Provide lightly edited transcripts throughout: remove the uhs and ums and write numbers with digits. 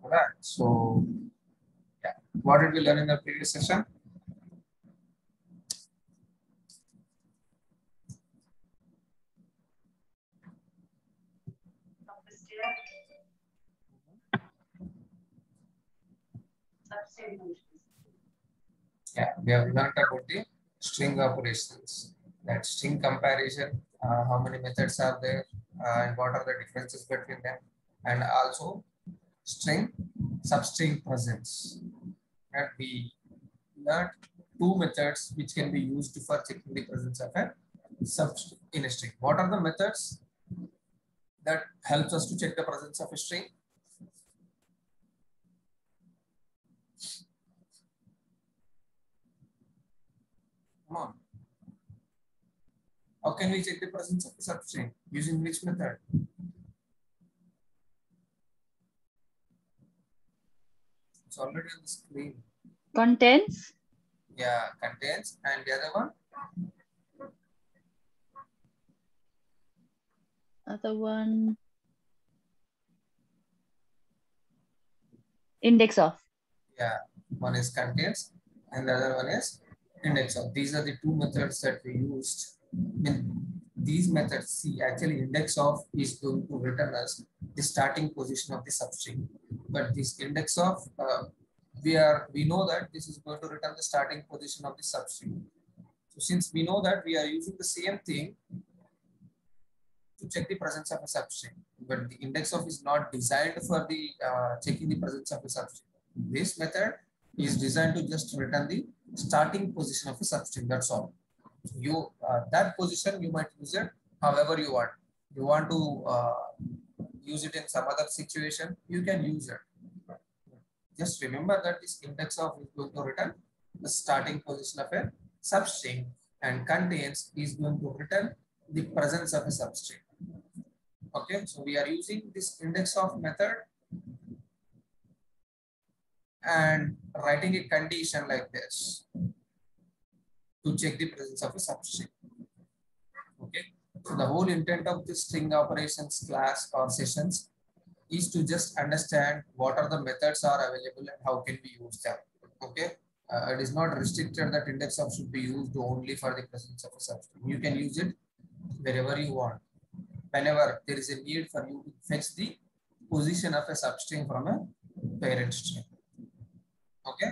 Right. So, yeah. What did we learn in the previous session? Yeah, we have learned about the string operations, that string comparison, how many methods are there, and what are the differences between them, and also string substring presence. And we learned two methods which can be used for checking the presence of a substring in a string. What are the methods that helps us to check the presence of a string? Come on. How can we check the presence of a substring? Using which method? It's already on the screen. Contents. Yeah, contains. And the other one? Other one. Index of. Yeah, one is contains and the other one is index of. These are the two methods that we used. In these methods, see, actually index of is going to return us the starting position of the substring. But this index of, we know that this is going to return the starting position of the substring. So since we know that, we are using the same thing to check the presence of a substring, but the index of is not designed for the checking the presence of a substring. This method is designed to just return the starting position of a substring. That's all. You that position you might use it however you want. You want to use it in some other situation, you can use it. Just remember that this index of is going to return the starting position of a substring, and contains is going to return the presence of a substring. Okay, so we are using this index of method and writing a condition like this to check the presence of a substring. Okay, so the whole intent of this string operations class or sessions is to just understand what are the methods are available and how can we use them. Okay, it is not restricted that index of should be used only for the presence of a substring. You can use it wherever you want, whenever there is a need for you to fetch the position of a substring from a parent string. Okay.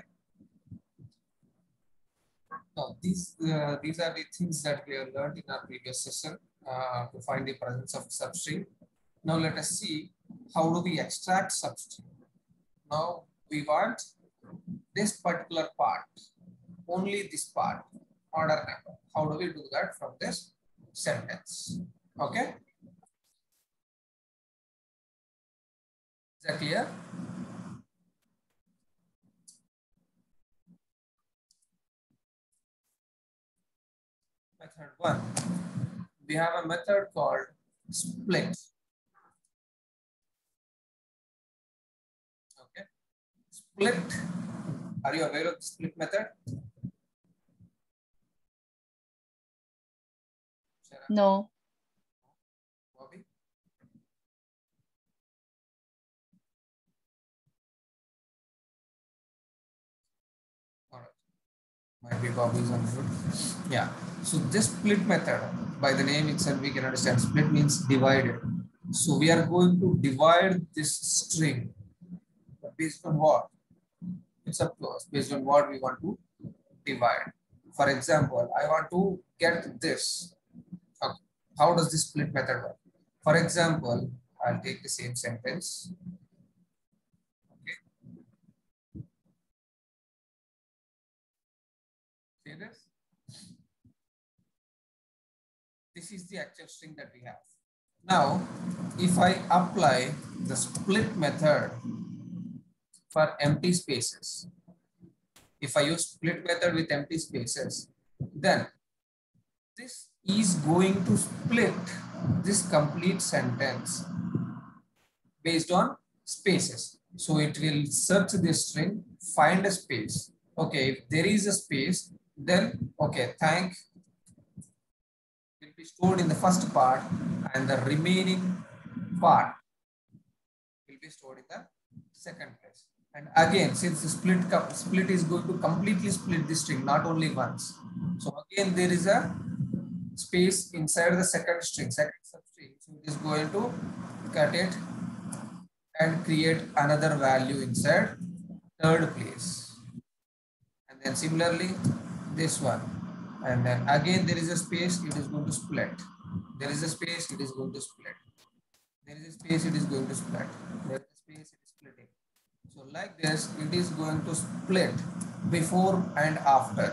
Now, these are the things that we have learned in our previous session to find the presence of substring. Now let us see how do we extract substring. Now we want this particular part, only this part, order number. How do we do that from this sentence? Okay. Is that clear? Method 1. We have a method called split. Okay. Split. Are you aware of the split method? No. Bobby? All right. Might be Bobby's on foot. Yeah. So this split method, by the name itself, we can understand split means divided. So we are going to divide this string based on what? It's up to us based on what we want to divide. For example, I want to get this. Okay. How does this split method work? For example, I'll take the same sentence. Okay. See this? This is the actual string that we have. Now, if I apply the split method for empty spaces, if I use split method with empty spaces, then this is going to split this complete sentence based on spaces. So it will search this string, find a space. Okay, if there is a space, then okay, thank will be stored in the first part, and the remaining part will be stored in the second place. And again, since the split is going to completely split the string, not only once. So again, there is a space inside the second string, second substring. So it is going to cut it and create another value inside third place. And then similarly, this one. And then again, there is a space, it is going to split. There is a space, it is going to split. There is a space, it is going to split. There is a space, it is splitting. So like this, it is going to split before and after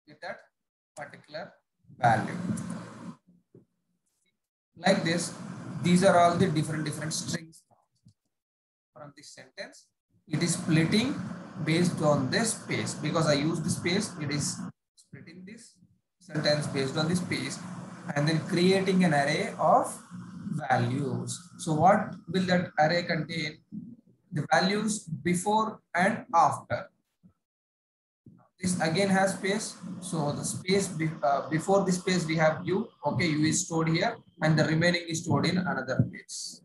with that particular value. Like this, these are all the different strings from this sentence. It is splitting based on this space. Because I use the space, it is splitting this sentence based on the space and then creating an array of values. So what will that array contain? The values before and after. This again has space. So the space before the space we have u. Okay, u is stored here and the remaining is stored in another place.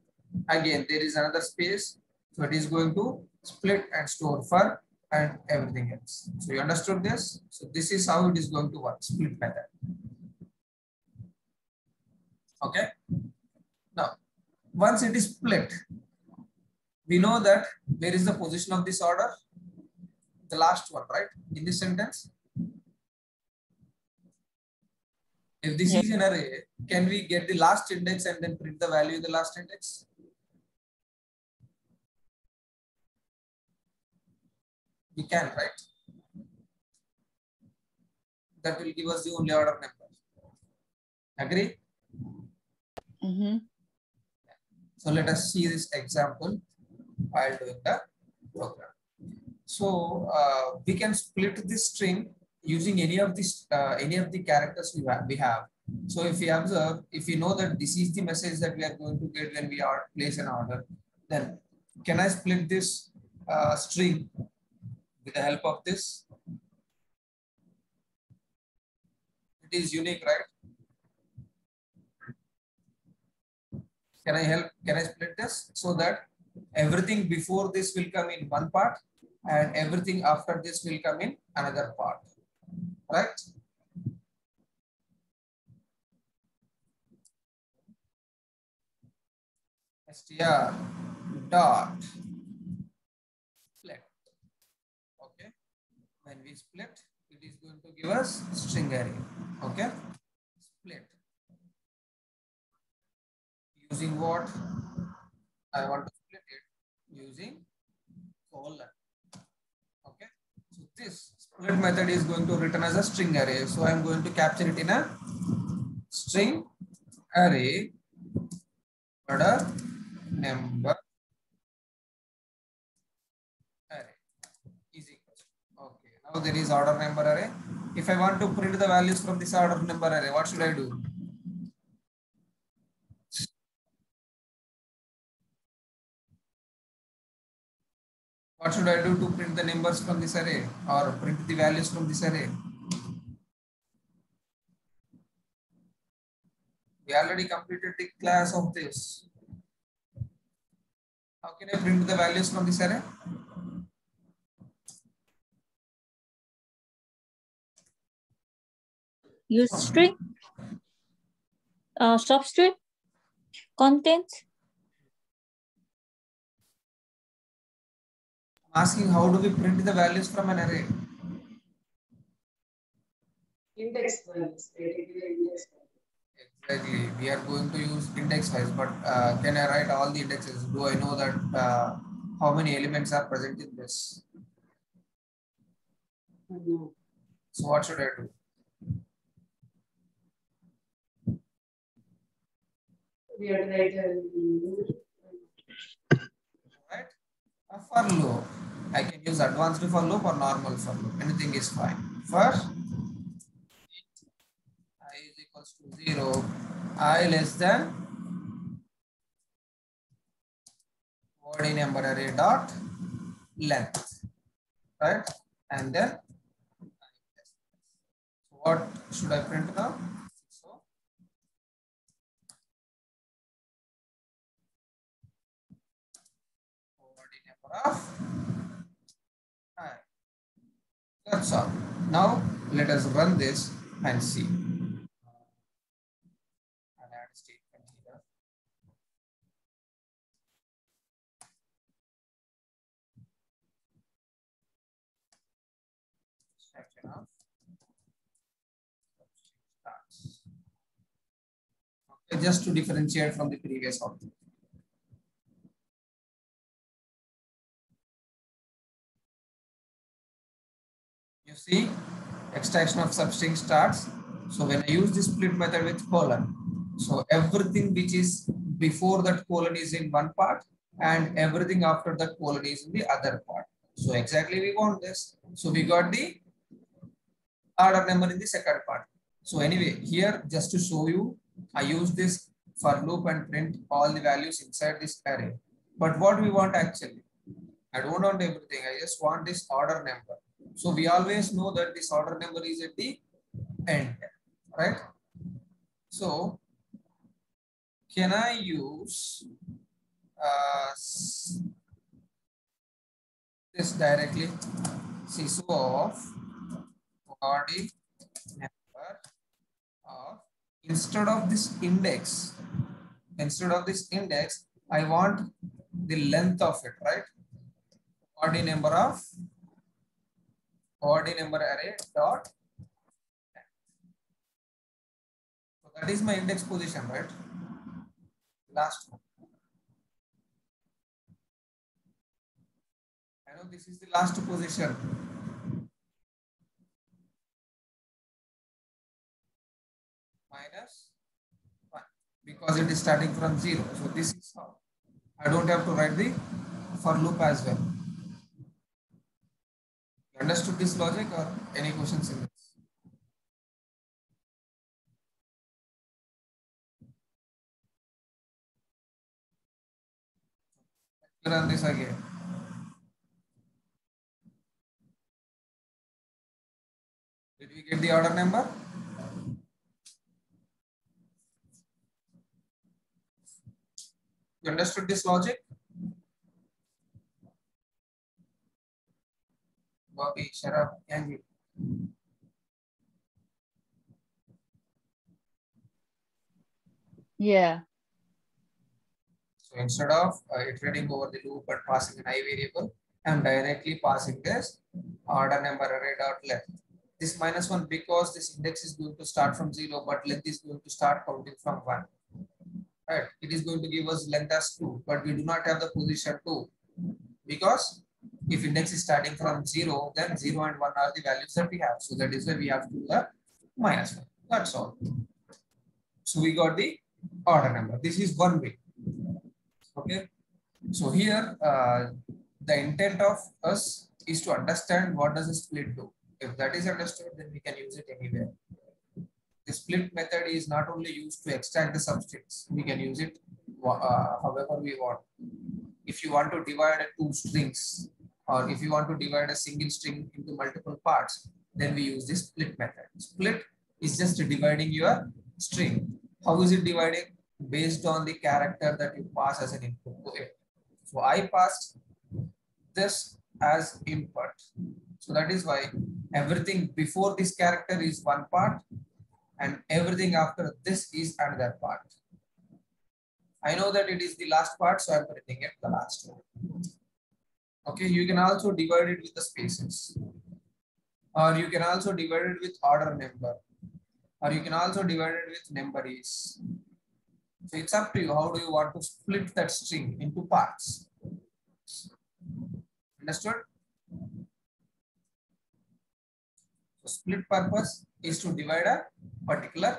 Again, there is another space. So it is going to split and store for and everything else. So you understood this? So this is how it is going to work, split method. Okay. Now, once it is split, we know that where is the position of this order? The last one, right? In this sentence. If this is an array, can we get the last index and then print the value in the last index? We can, right? That will give us the only order number. Agree? Mm-hmm. So let us see this example while doing the program. So we can split this string using any of the characters we have. So if we observe, if we know that this is the message that we are going to get when we are place an order, then can I split this string with the help of this? It is unique, right? Can I split this so that everything before this will come in one part and everything after this will come in another part, right? Str dot split. Okay, when we split, it is going to give us string array. Okay, split using what? I want to split it using colon. Okay, so this split method is going to return as a string array. So I am going to capture it in a string array order number array is equal. Okay, now there is order number array. If I want to print the values from this order number array, what should I do? What should I do to print the numbers from this array or print the values from this array? We already completed the class of this. How can I print the values from this array? Use string, substring, contents. I'm asking how do we print the values from an array? Index values. Exactly. We are going to use index wise, but can I write all the indexes? Do I know that how many elements are present in this? No. So what should I do? We have to write Right? A for loop. I can use advanced for loop or normal for loop. Anything is fine. For I is equals to 0, I less than body number array dot length, right? And then so what should I print now? So number of I. That's all. Now let us run this and see. I'll add statement here. Section of starts. Okay, just to differentiate from the previous object. You see, extraction of substring starts. So when I use the split method with colon, so everything which is before that colon is in one part and everything after that colon is in the other part. So exactly we want this. So we got the order number in the second part. So anyway, here just to show you, I use this for loop and print all the values inside this array. But what we want actually, I don't want everything. I just want this order number. So we always know that this order number is at the end, right? So can I use this directly? CISO of body number of, instead of this index, I want the length of it, right? Body number of body number array dot. So that is my index position, right? Last one. I know this is the last position. Minus 1 because it is starting from 0. So this is how. I don't have to write the for loop as well. You understood this logic or any questions in this? Let's run this again. Did we get the order number? You understood this logic? Bobby, Sharaf, Yangi. Yeah. So instead of iterating over the loop and passing an I variable, I'm directly passing this order number array dot length. This -1 because this index is going to start from 0, but length is going to start counting from 1. Right? It is going to give us length as 2, but we do not have the position 2 because if index is starting from 0, then 0 and 1 are the values that we have. So that is why we have to do the -1. That's all. So we got the order number. This is one way. Okay. So here the intent of us is to understand what does a split do. If that is understood, then we can use it anywhere. The split method is not only used to extract the substrings, we can use it however we want. If you want to divide two strings, or if you want to divide a single string into multiple parts, then we use this split method. Split is just dividing your string. How is it dividing? Based on the character that you pass as an input to it. So I passed this as input. So that is why everything before this character is one part and everything after this is another part. I know that it is the last part, so I'm printing it the last one. Okay, you can also divide it with the spaces, or you can also divide it with order number, or you can also divide it with number is. So it's up to you. How do you want to split that string into parts? Understood? So split purpose is to divide a particular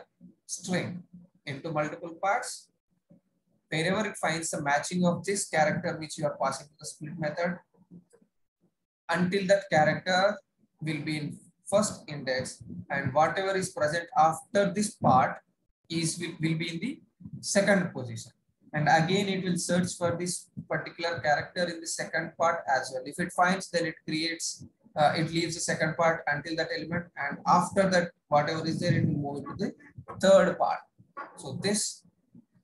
string into multiple parts. Wherever it finds the matching of this character which you are passing to the split method, until that character will be in first index, and whatever is present after this part will be in the second position. And again, it will search for this particular character in the second part as well. If it finds, then it creates, it leaves the second part until that element, and after that, whatever is there, it will move to the third part. So this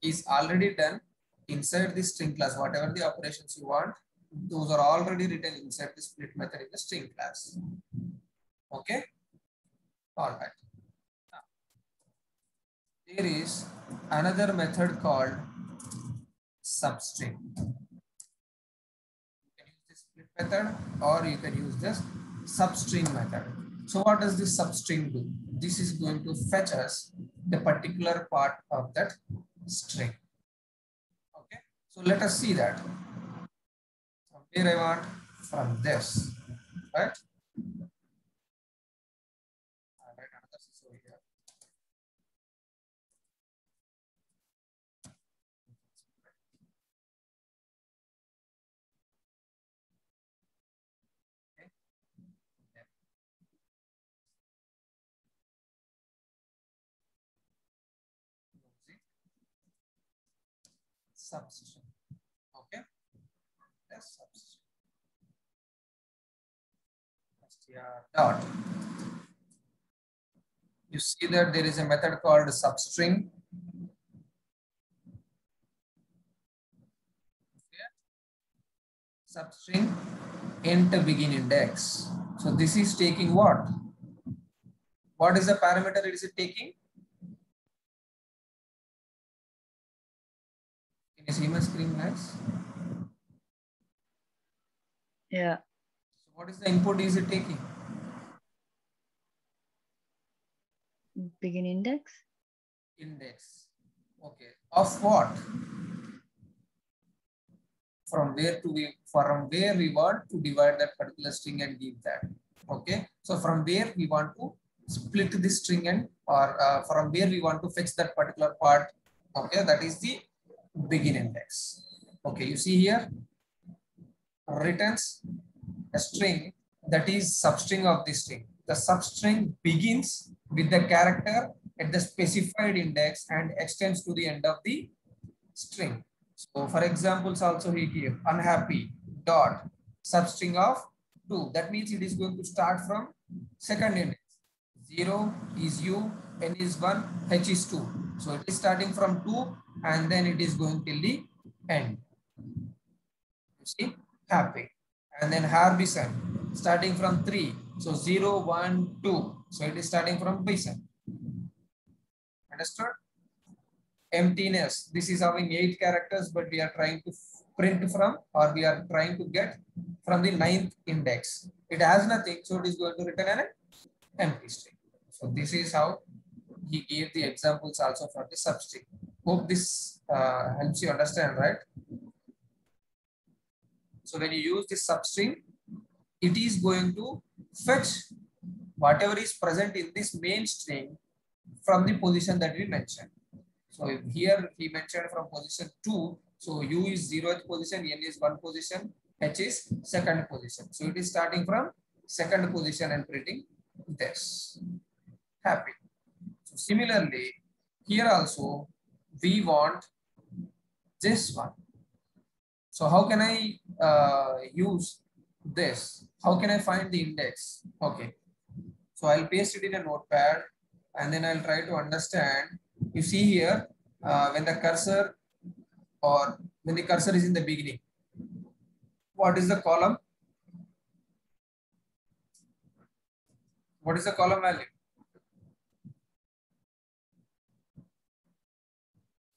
is already done inside this string class. Whatever the operations you want, those are already written inside the split method in the string class. Okay. All right. Now, there is another method called substring. You can use this split method or you can use this substring method. So what does this substring do? This is going to fetch us the particular part of that string. Okay. So let us see that. From here I want from this, right? I'll write another sys over here. Okay. Substring. Okay. That's substring. Str dot. You see that there is a method called substring. Okay. Substring int begin index. So this is taking what? What is the parameter it is taking? Can you see my screen, guys? Yeah. So what is the input is it taking? Begin index. Index. Okay. Of what? From where we want to divide that particular string and give that. Okay. So from where we want to split this string and from where we want to fetch that particular part. Okay. That is the begin index. Okay. You see here returns a string that is substring of this string. The substring begins with the character at the specified index and extends to the end of the string. So for examples also he gave unhappy dot substring of 2. That means it is going to start from second index. 0 is u, n is 1, h is 2. So it is starting from 2 and then it is going till the end. You see, happy. And then Harbison starting from 3. So 0, 1, 2. So it is starting from bison. Understood? Emptiness. This is having 8 characters, but we are trying to print from, or we are trying to get from the 9th index. It has nothing, so it is going to return an empty string. So this is how he gave the examples also for the substring. Hope this helps you understand, right? So when you use this substring, it is going to fetch whatever is present in this main string from the position that we mentioned. So here he mentioned from position 2. So u is 0th position, n is 1 position, h is 2nd position. So it is starting from 2nd position and printing this. Happy. So similarly, here also we want this one. So how can I use this? How can I find the index? Okay. So I'll paste it in a notepad and then I'll try to understand. You see here, when the cursor is in the beginning, what is the column? What is the column value?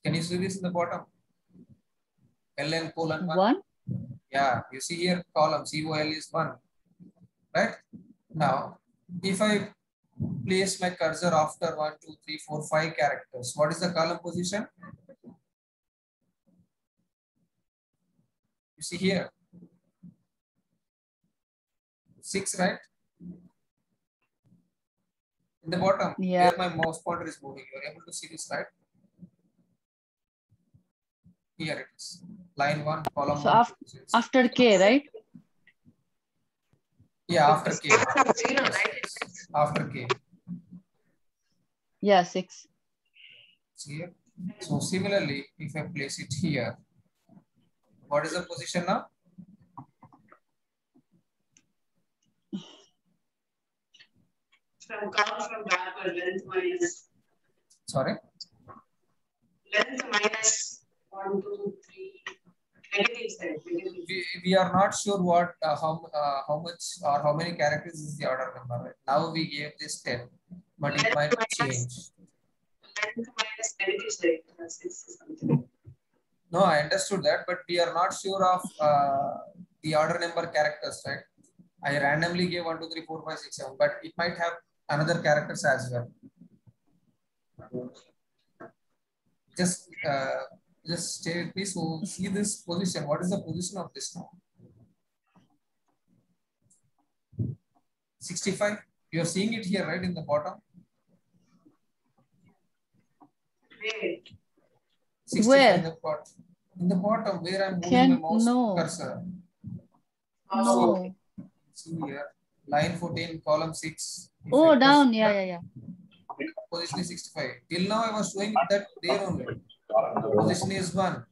Can you see this in the bottom? ln colon 1. Yeah, you see here column col is 1. Right? Now, if I place my cursor after 1, 2, 3, 4, 5 characters, what is the column position? You see here 6, right? In the bottom, Yeah. where my mouse pointer is moving, you are able to see this, right? Here it is. Line 1, column So 1. after K, right? Yeah, after K. Zero, Yes, right? yes. After K. Yeah, 6. See here. So similarly, if I place it here, what is the position now? From count from backward, length minus. Sorry. Length minus 1, 2, 3. Negative side. Negative. we are not sure what how much or how many characters is the order number. Right? Now we gave this 10, but it might change. Minus negative side, 6 something. No, I understood that, but we are not sure of the order number characters, right? I randomly gave 1, 2, 3, 4, 5, 6, 7, but it might have another characters as well. Just stay with me. So see this position. What is the position of this now? 65. You are seeing it here, right, in the bottom. Wait. 65 Where? in the bottom where I'm moving my mouse cursor. No. See here, line 14, column 6. Oh, down. Yeah. Position is 65. Till now I was showing that there only. Position is 1.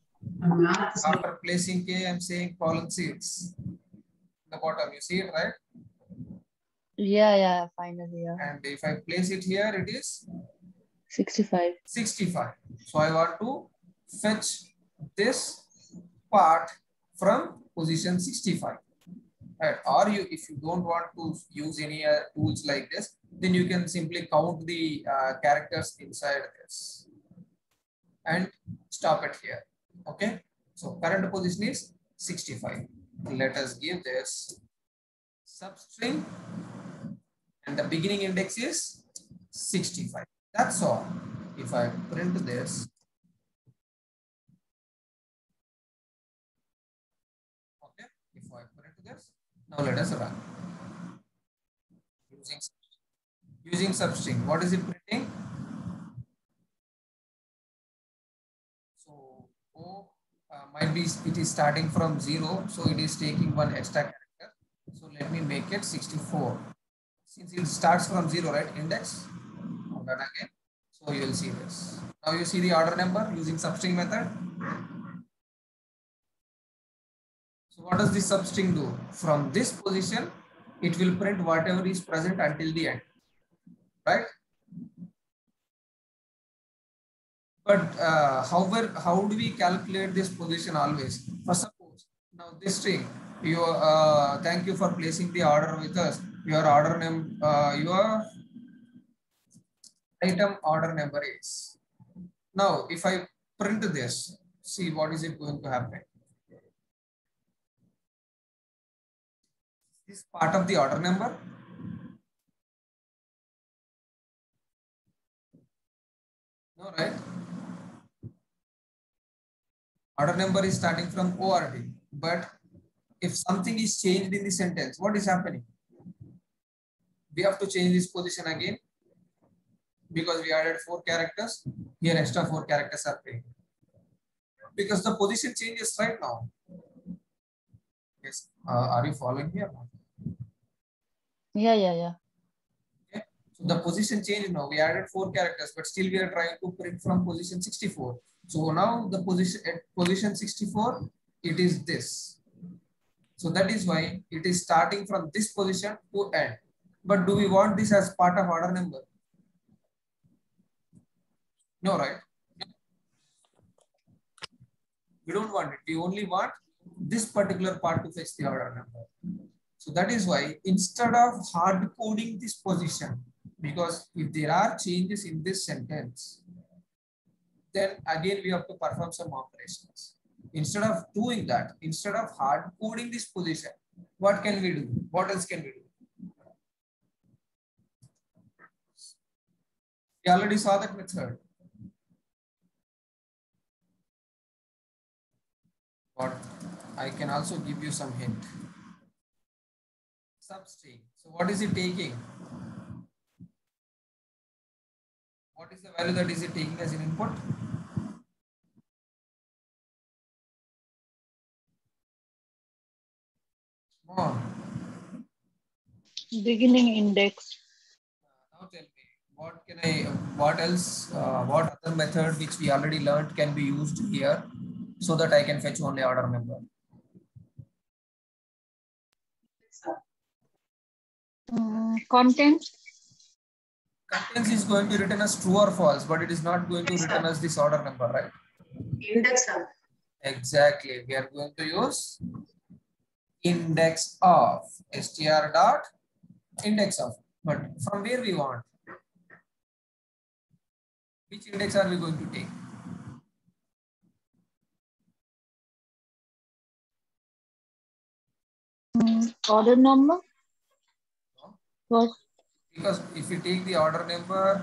After placing K, I'm saying column 6. The bottom, you see it, right? Yeah, finally, yeah. And if I place it here, it is 65. 65. So I want to fetch this part from position 65. Right? Or if you don't want to use any tools like this, then you can simply count the characters inside this and stop it here. Okay. So current position is 65. Let us give this substring, and the beginning index is 65. That's all. If I print this, okay. If I print this, now let us run. Using substring. What is it printing? So O might be it is starting from 0, so it is taking one extra character. So let me make it 64. Since it starts from 0, right? Index. Run again. So you will see this. Now you see the order number using substring method. So what does this substring do? From this position, it will print whatever is present until the end, right? But however, how do we calculate this position always? For suppose now this string, you thank you for placing the order with us. Your order name, your item order number is. Now, if I print this, see what is it going to happen? This part of the order number. No, right? Order number is starting from ORD, but if something is changed in the sentence, what is happening? We have to change this position again because we added 4 characters. Here extra 4 characters are printed because the position changes right now. Yes. Are you following here? Yeah. Okay. So the position changed now. We added 4 characters, but still we are trying to print from position 64. So now the position at position 64, it is this. So that is why it is starting from this position to end. But do we want this as part of order number? No, right? We don't want it. We only want this particular part to fetch the order number. So that is why instead of hard coding this position, because if there are changes in this sentence, then again we have to perform some operations. Instead of doing that, instead of hard coding this position, what can we do? What else can we do? We already saw that method. But I can also give you some hint. Substring. So what is it taking? What is the value that is it taking as an input? Come on. Beginning index. Now tell me, what else, what other method which we already learned can be used here so that I can fetch only order number? Content. Contents is going to return as true or false, but it is not going to return as this order number, right? Index. Exactly. We are going to use index of str dot index of. But from where we want? Which index are we going to take? Order number? What? Because if you take the order number,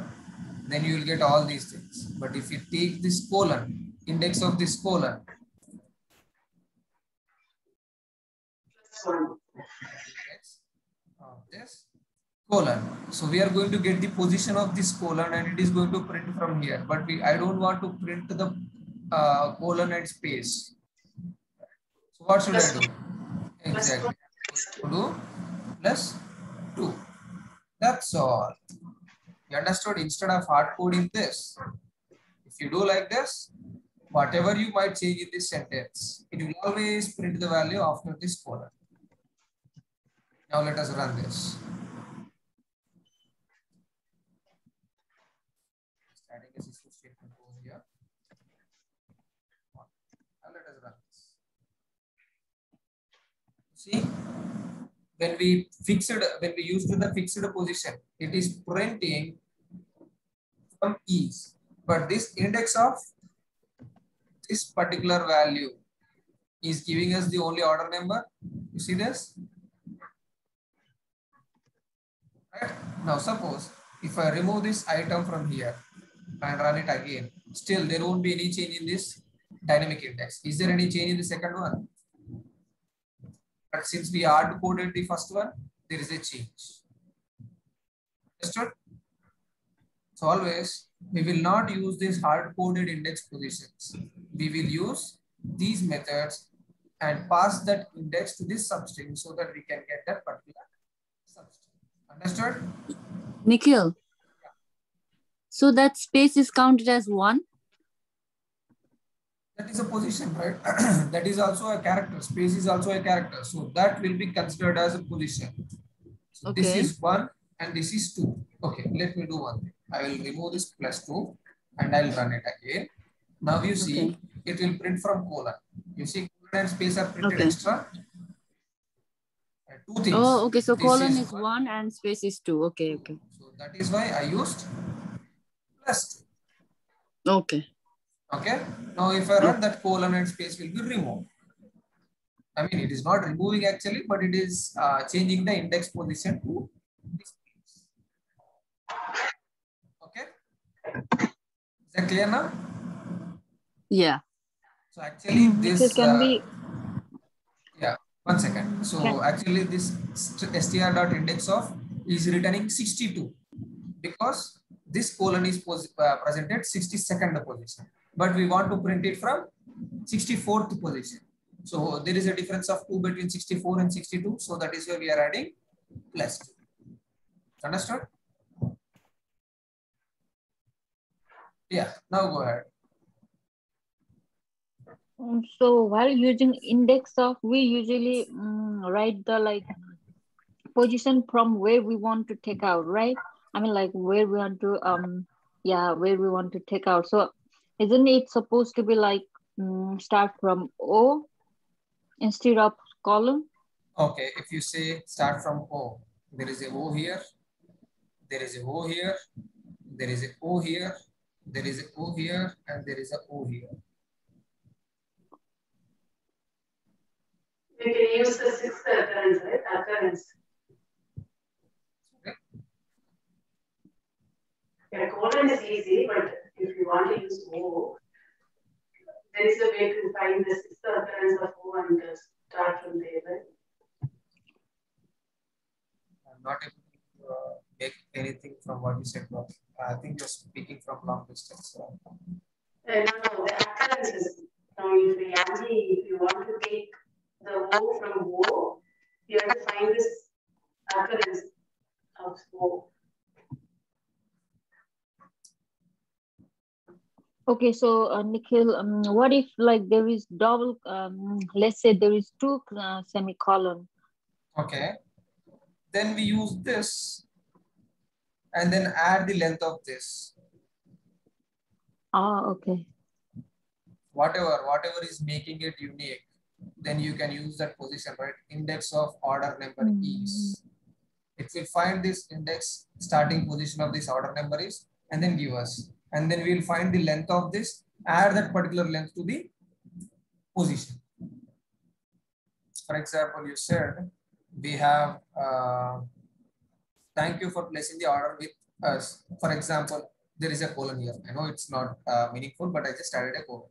then you will get all these things. But if you take this colon, index of this colon, index of this colon. So we are going to get the position of this colon and it is going to print from here. But I don't want to print the colon and space. So what should I do? Exactly. Do plus 2. That's all. You understood? Instead of hard coding this, if you do like this, whatever you might change in this sentence, it will always print the value after this colon. Now let us run this. Adding a system statement over here. Now let us run this. See, when we used the fixed position, it is printing from ease. But this index of this particular value is giving us the only order number. You see this? Right? Now suppose if I remove this item from here and run it again, still there won't be any change in this dynamic index. Is there any change in the second one? But since we hard coded the first one, there is a change. Understood? So always we will not use these hard coded index positions. We will use these methods and pass that index to this substring so that we can get that particular substring. Understood? Nikhil. So that space is counted as 1? That is a position, right? That is also a character. Space is also a character. So that will be considered as a position. So Okay. This is 1 and this is 2. Okay, let me do one thing. I will remove this plus 2 and I'll run it again. Now you see, it will print from colon. You see, colon and space are printed extra. And 2 things. Oh, okay. So This colon is 1 and space is 2. Okay, okay. So that is why I used plus 2. Okay. Okay. Now if I run, that colon and space will be removed. I mean, it is not removing actually, but it is changing the index position to this place. Okay. Is that clear now? Yeah. So actually this can be. Yeah, 1 second. So actually this str.index of is returning 62 because this colon is presented 62nd position, but we want to print it from 64th position. So there is a difference of 2 between 64 and 62. So that is why we are adding plus 2. Understood? Yeah, now go ahead. So while using index of, we usually write the position from where we want to take out, right? I mean, like where we want to where we want to take out. So isn't it supposed to be like start from O instead of column? Okay, if you say start from O, there is a O here, there is a O here, there is a O here, there is a O here, and there is a O here. We can use the 6th occurrence, right? Occurrence. Okay. Yeah, colon is easy, but if you want to use O, there is a way to find the 6th occurrence of O and start from there, right? I'm not able to make anything from what you said, but I think you're speaking from long distance. No, the occurrences. Now, if you want to take the O from O, you have to find this occurrence of O. Okay, so Nikhil, what if like there is double, let's say there is 2 semicolon. Okay. Then we use this and then add the length of this. Ah, okay. Whatever is making it unique. then you can use that position, right? Index of order number is. It will find this index starting position of this order number is and then give us. And then we will find the length of this, add that particular length to the position. For example, you said we have thank you for placing the order with us. For example, there is a colon here. I know it's not meaningful, but I just added a colon.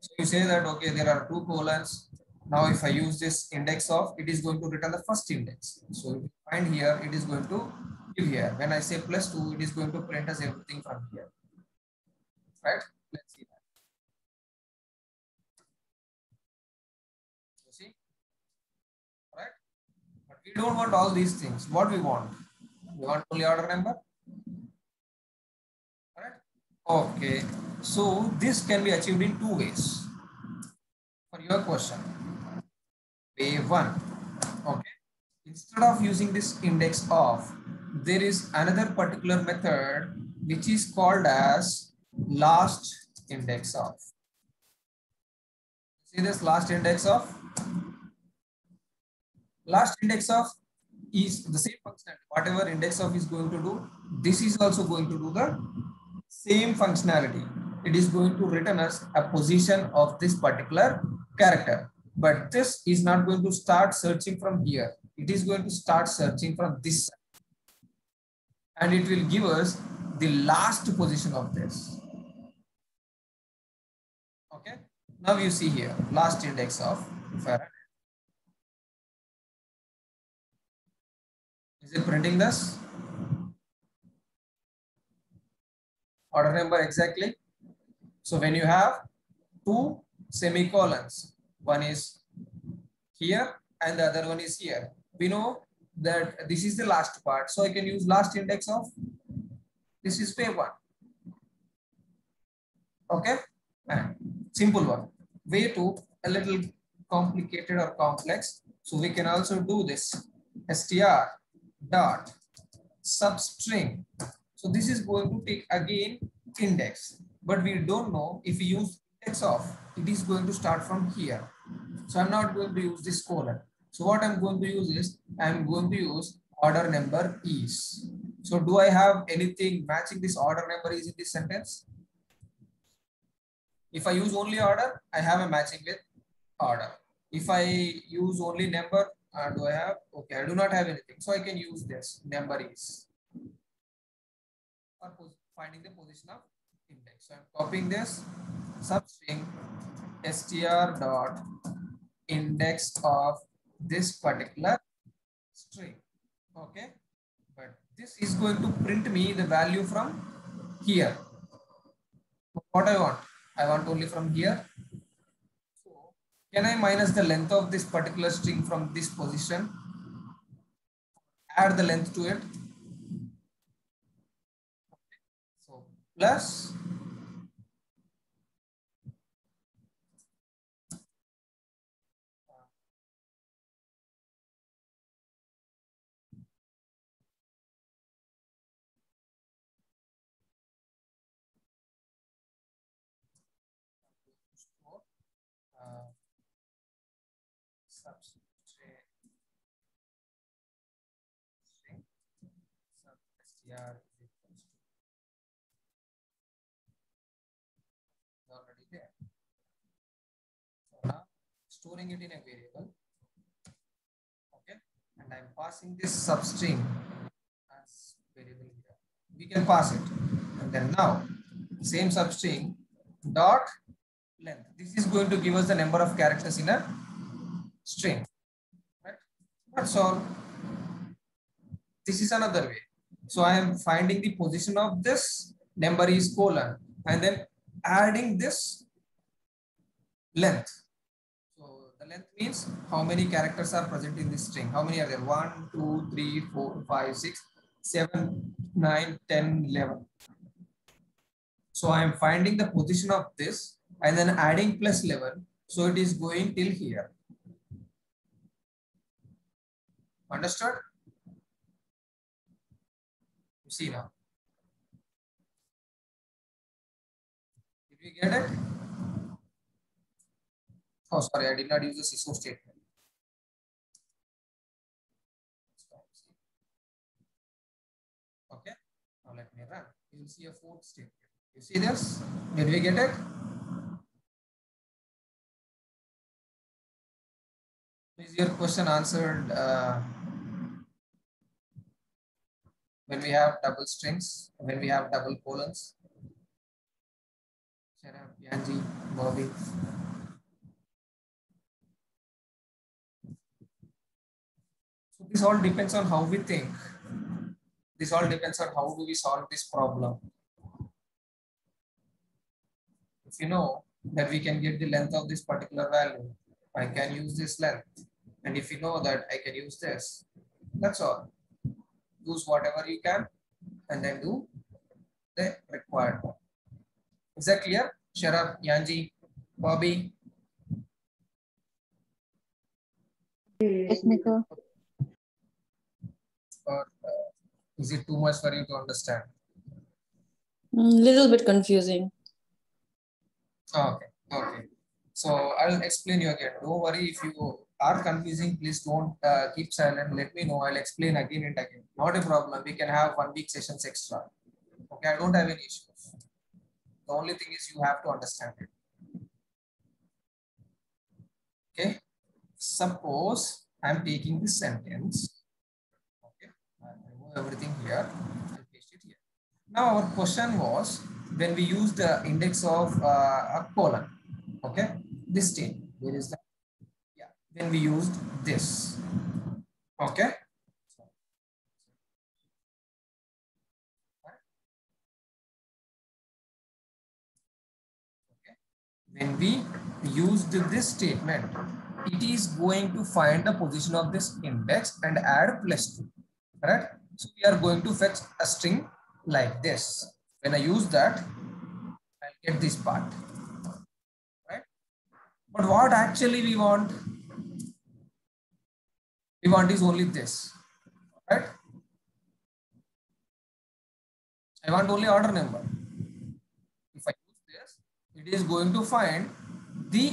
So you say that, okay, there are two colons. Now, if I use this index of, it is going to return the first index. So if you find here, it is going to give here. When I say +2, it is going to print us everything from here. Right? Let's see that. You see? Right? But we don't want all these things. What we want? We want only order number. Correct? Okay. So this can be achieved in two ways. For your question, way one. Okay. Instead of using this index of, there is another particular method which is called as last index of. See this last index of? Last index of is the same functionality. Whatever index of is going to do, this is also going to do the same functionality. It is going to return us a position of this particular character. But this is not going to start searching from here. It is going to start searching from this side. And it will give us the last position of this. Okay. Now you see here, last index of, if I run it, is it printing this? Order number exactly. So when you have two semicolons, one is here and the other one is here, we know that this is the last part. So I can use last index of, this is way one. Okay. And simple one. Way two, a little complicated or complex. So we can also do this str dot substring. So this is going to take again index, but we don't know if we use index of, it is going to start from here. So I'm not going to use this colon. So what I'm going to use is, I'm going to use order number is. So do I have anything matching this order number is in this sentence? If I use only order, I have a matching with order. If I use only number, do I have? Okay, I do not have anything. So I can use this number is for finding the position of index. So I'm copying this substring str dot index of this particular string. Okay, but this is going to print me the value from here. What I want only from here. So can I minus the length of this particular string from this position? Add the length to it. So plus substring string sub str is equals to already there. So now storing it in a variable. Okay, and I'm passing this substring as variable here. We can pass it, and then now same substring dot length. This is going to give us the number of characters in a string. Right? That's all. This is another way. So I am finding the position of this number is colon and then adding this length. So the length means how many characters are present in this string. How many are there? 1, 2, 3, 4, 5, 6, 7, 9, 10, 11. So I am finding the position of this and then adding plus 11. So it is going till here. Understood? You see now. Did we get it? Oh, sorry, I did not use the SISO statement. Okay, now let me run. You will see a fourth statement. You see this? Did we get it? Is your question answered when we have double strings, when we have double colons? Sharab, Yanji, Bobby. So this all depends on how we think. This all depends on how do we solve this problem. If you know that we can get the length of this particular value, I can use this length. And if you know that I can use this, that's all. Use whatever you can and then do the required one. Is that clear? Sharab, Yanji, Bobby? Yes, Nikhil. Or is it too much for you to understand? Little bit confusing. Okay, okay. So I'll explain you again. Don't worry if you are confusing, please don't keep silent. Let me know. I'll explain again and again. Not a problem. We can have 1 week sessions extra. Okay, I don't have any issues. The only thing is you have to understand it. Okay. Suppose I'm taking this sentence. Okay, I'll remove everything here. I'll paste it here. Now our question was when we use the index of a colon. Okay, this statement. Where is that? Yeah, when we used this. Okay. When we used this statement, it is going to find the position of this index and add +2. Correct? So we are going to fetch a string like this. When I use that, I'll get this part. Right? But what actually we want? We want is only this. Right? I want only order number. If I use this, it is going to find the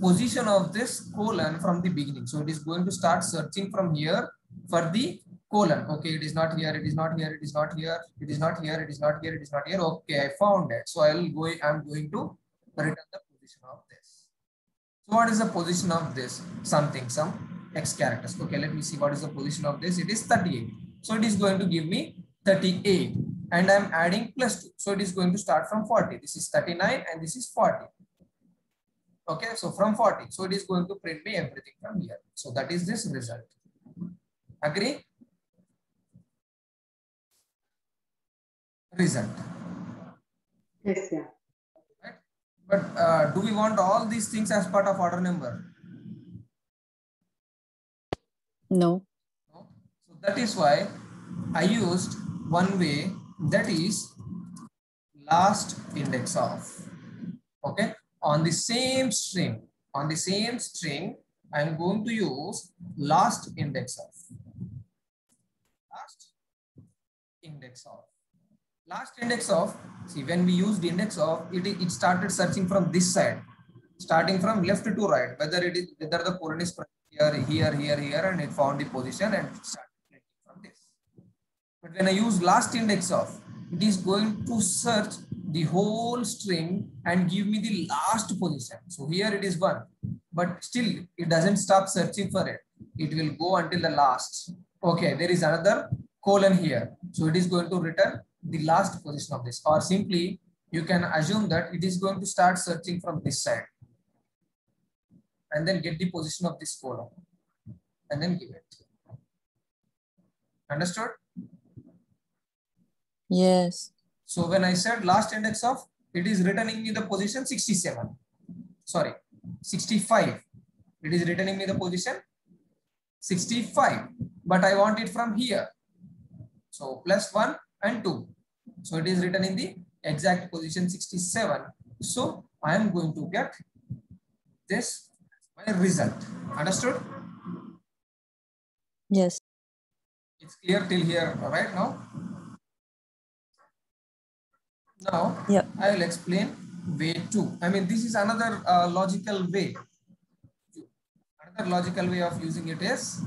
position of this colon from the beginning. So it is going to start searching from here for the colon. Okay, it is not here, it is not here, it is not here, it is not here, it is not here, it is not here. Okay, I found it. So I'm going to return the position of this. So what is the position of this? Some X characters. Okay, let me see what is the position of this. It is 38. So it is going to give me 38 and I'm adding +2. So it is going to start from 40. This is 39 and this is 40. Okay, so from 40. So it is going to print me everything from here. So that is this result. Agree? Result. Yes, yeah. Right? But do we want all these things as part of order number? No. No. So that is why I used one way, that is last index of. Okay, on the same string, I'm going to use last index of. Last index of. Last index of, see, when we used index of, it started searching from this side, starting from left to right, whether the colon is here, and it found the position and it started printing from this. But when I use last index of, it is going to search the whole string and give me the last position. So here it is 1, but still it doesn't stop searching for it. It will go until the last. Okay, there is another colon here. So it is going to return the last position of this, or simply you can assume that it is going to start searching from this side and then get the position of this colon and then give it. Understood? Yes. So when I said last index of, it is returning me the position 65. It is returning me the position 65, but I want it from here. So +1 and 2. So it is written in the exact position 67. So I am going to get this as my result. Understood? Yes. It's clear till here, right now? Now, yeah. I will explain way 2. I mean, this is another logical way. Another logical way of using it is,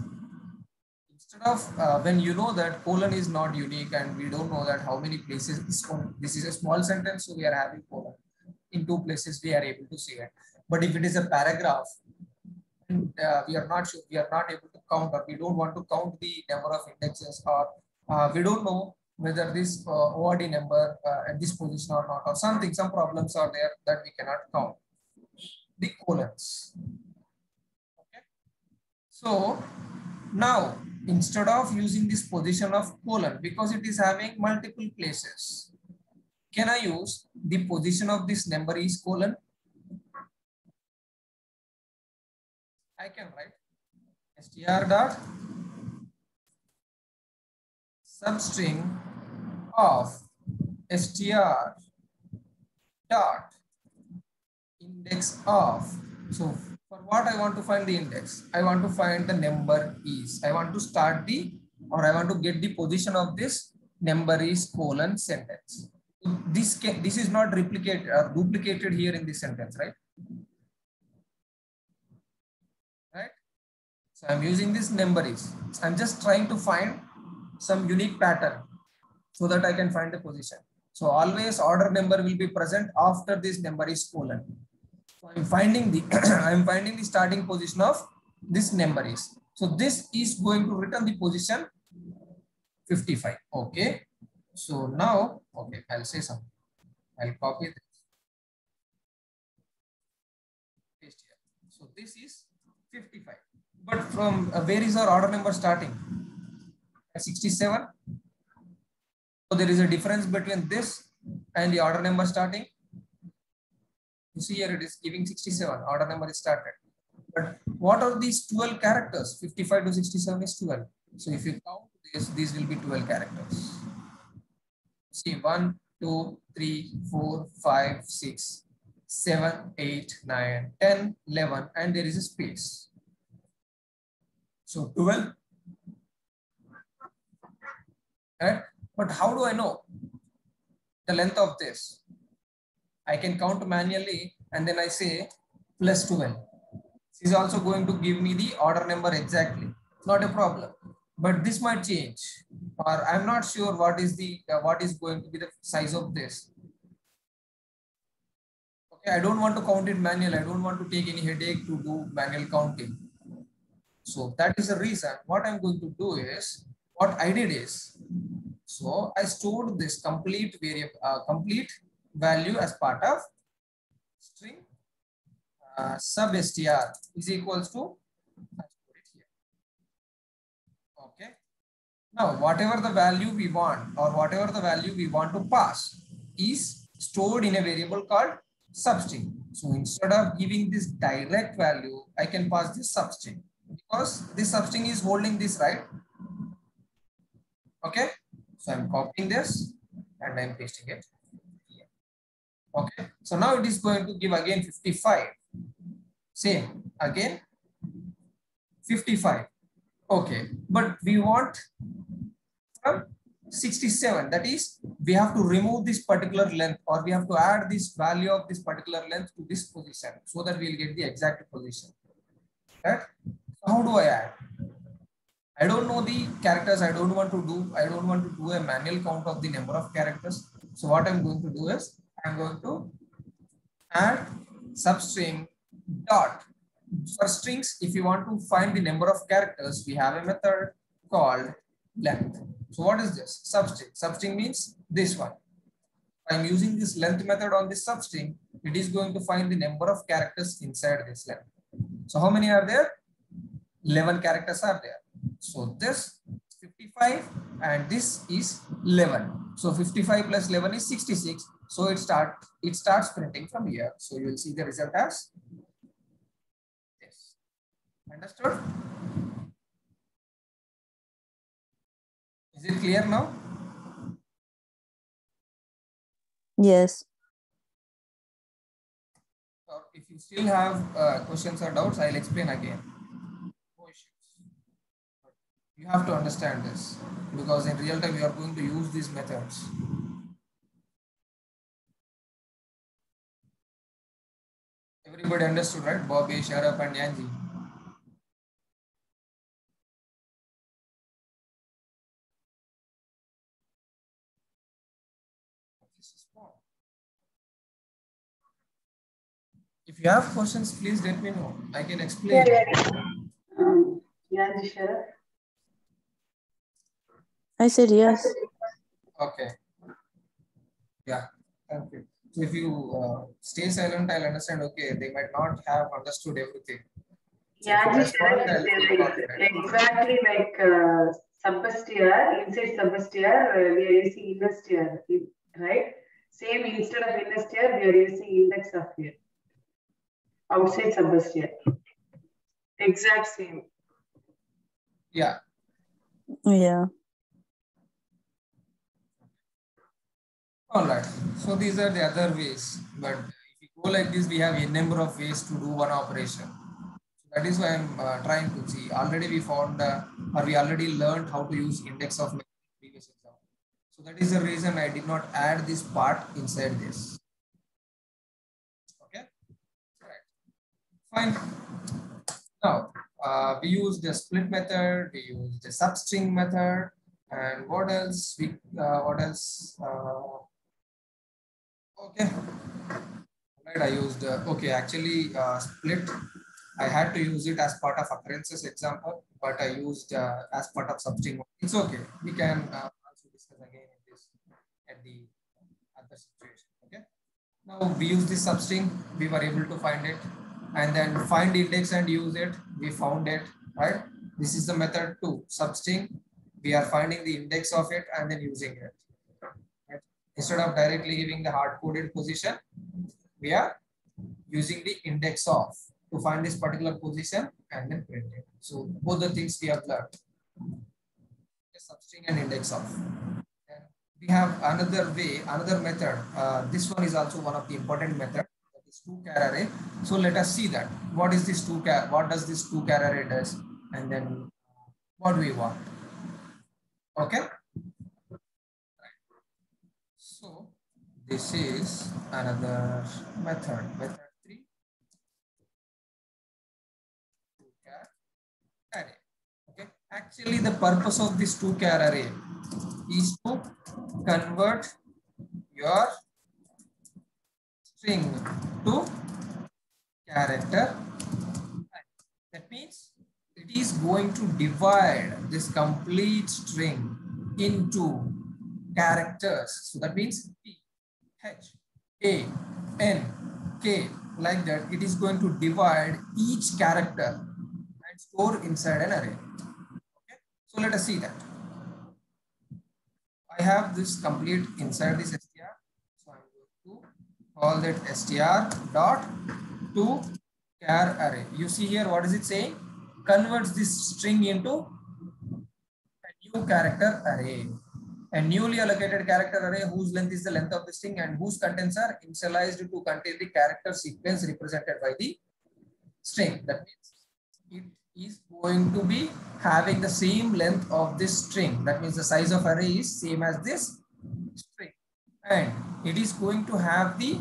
instead of when you know that colon is not unique and we don't know that how many places this is a small sentence, so we are having colon in 2 places, we are able to see it. But if it is a paragraph and we are not sure, we are not able to count, or we don't want to count the number of indexes, or we don't know whether this ORD number at this position or not, or something, some problems are there that we cannot count the colons. Okay. So now, instead of using this position of colon, because it is having multiple places, can I use the position of this number is colon? I can write str dot substring of str dot index of. So for what I want to find the index, I want to find the number is. I want to start the, or I want to get the position of this number is colon sentence. This is not replicated or duplicated here in this sentence, right? Right. So I'm using this number is. I'm just trying to find some unique pattern so that I can find the position. So always order number will be present after this number is colon. So I'm finding the I'm finding the starting position of this number is. So this is going to return the position 55. Okay. So now, okay, I'll say something. I'll copy this. Paste here. So this is 55. But from where is our order number starting? At 67. So there is a difference between this and the order number starting. You see here it is giving 67. Order number is started. But what are these 12 characters? 55 to 67 is 12. So if you count this, these will be 12 characters. See 1, 2, 3, 4, 5, 6, 7, 8, 9, 10, 11, and there is a space. So 12. Right? But how do I know the length of this? I can count manually and then I say plus 12. This is also going to give me the order number exactly. Not a problem. But this might change, or I'm not sure what is the what is going to be the size of this. Okay, I don't want to count it manually. I don't want to take any headache to do manual counting. So that is the reason. What I'm going to do is, what I did is, so I stored this complete variable, complete value as part of string sub str is equals to. Okay. Now, whatever the value we want, or whatever the value we want to pass, is stored in a variable called substring. So instead of giving this direct value, I can pass this substring, because this substring is holding this, right? Okay. So I'm copying this and I'm pasting it here. Okay. So now it is going to give again 55. Same again 55. Okay. But we want from 67. That is, we have to remove this particular length, or we have to add this value of this particular length to this position so that we'll get the exact position. Right? So how do I add? I don't know the characters. I don't want to do a manual count of the number of characters. So what I'm going to do is, I'm going to add substring dot. For strings, if you want to find the number of characters, we have a method called length. So what is this? Substring. Substring means this one. I'm using this length method on this substring. It is going to find the number of characters inside this length. So how many are there? 11 characters are there. So this 55 and this is 11. So 55 plus 11 is 66. So it starts printing from here. So you will see the result as this. Understood? Is it clear now? Yes. Or if you still have questions or doubts, I'll explain again. No issues. But you have to understand this, because in real time you are going to use these methods. Everybody understood, right? Bobby, Sharap, and Yanji. This is small. If you have questions, please let me know. I can explain. Yeah, Sharaf. I said yes. Okay. Yeah, thank you. So if you stay silent, I'll understand. Okay, they might not have understood everything. So Yeah, if you respond, I'll feel confident. exactly like subbustier, inside subbustier, we are using industier, right? Same, instead of industier, we are using index of here. Outside subbustier. Exact same. Yeah. Yeah. All right. So these are the other ways. But if you go like this, we have a number of ways to do one operation. So that is why I'm trying to see. Already we found, or we already learned how to use index of method in previous example. So that is the reason I did not add this part inside this. Okay. Right. Fine. Now we use the split method. We use the substring method. And what else? Okay. Right, I used, okay, actually split. I had to use it as part of occurrences example, but I used as part of substring. It's okay. We can also discuss again in this at the other situation. Okay. Now we use this substring. We were able to find it, and then find index and use it. We found it, right? This is the method 2. Substring. We are finding the index of it and then using it. Right? Instead of directly giving the hard-coded position, we are using the index of to find this particular position and then print it. So both the things we have learned, substring and index of. And we have another way, another method. This one is also one of the important method, that is 2-char array. So let us see that. What is this 2-char? What does this 2-char array does? And then what do we want? Okay. So this is another method. Method 3. 2-char array. Okay. Actually, the purpose of this 2-char array is to convert your string to character. That means it is going to divide this complete string into characters. So that means P, H, A, N, K, like that. It is going to divide each character and store inside an array. Okay. So let us see that. I have this complete inside this str. So I'm going to call that str dot 2-char array. You see here, what is it saying? Converts this string into a new character array. A newly allocated character array whose length is the length of the string and whose contents are initialized to contain the character sequence represented by the string. That means it is going to be having the same length of this string. That means the size of array is same as this string. And it is going to have the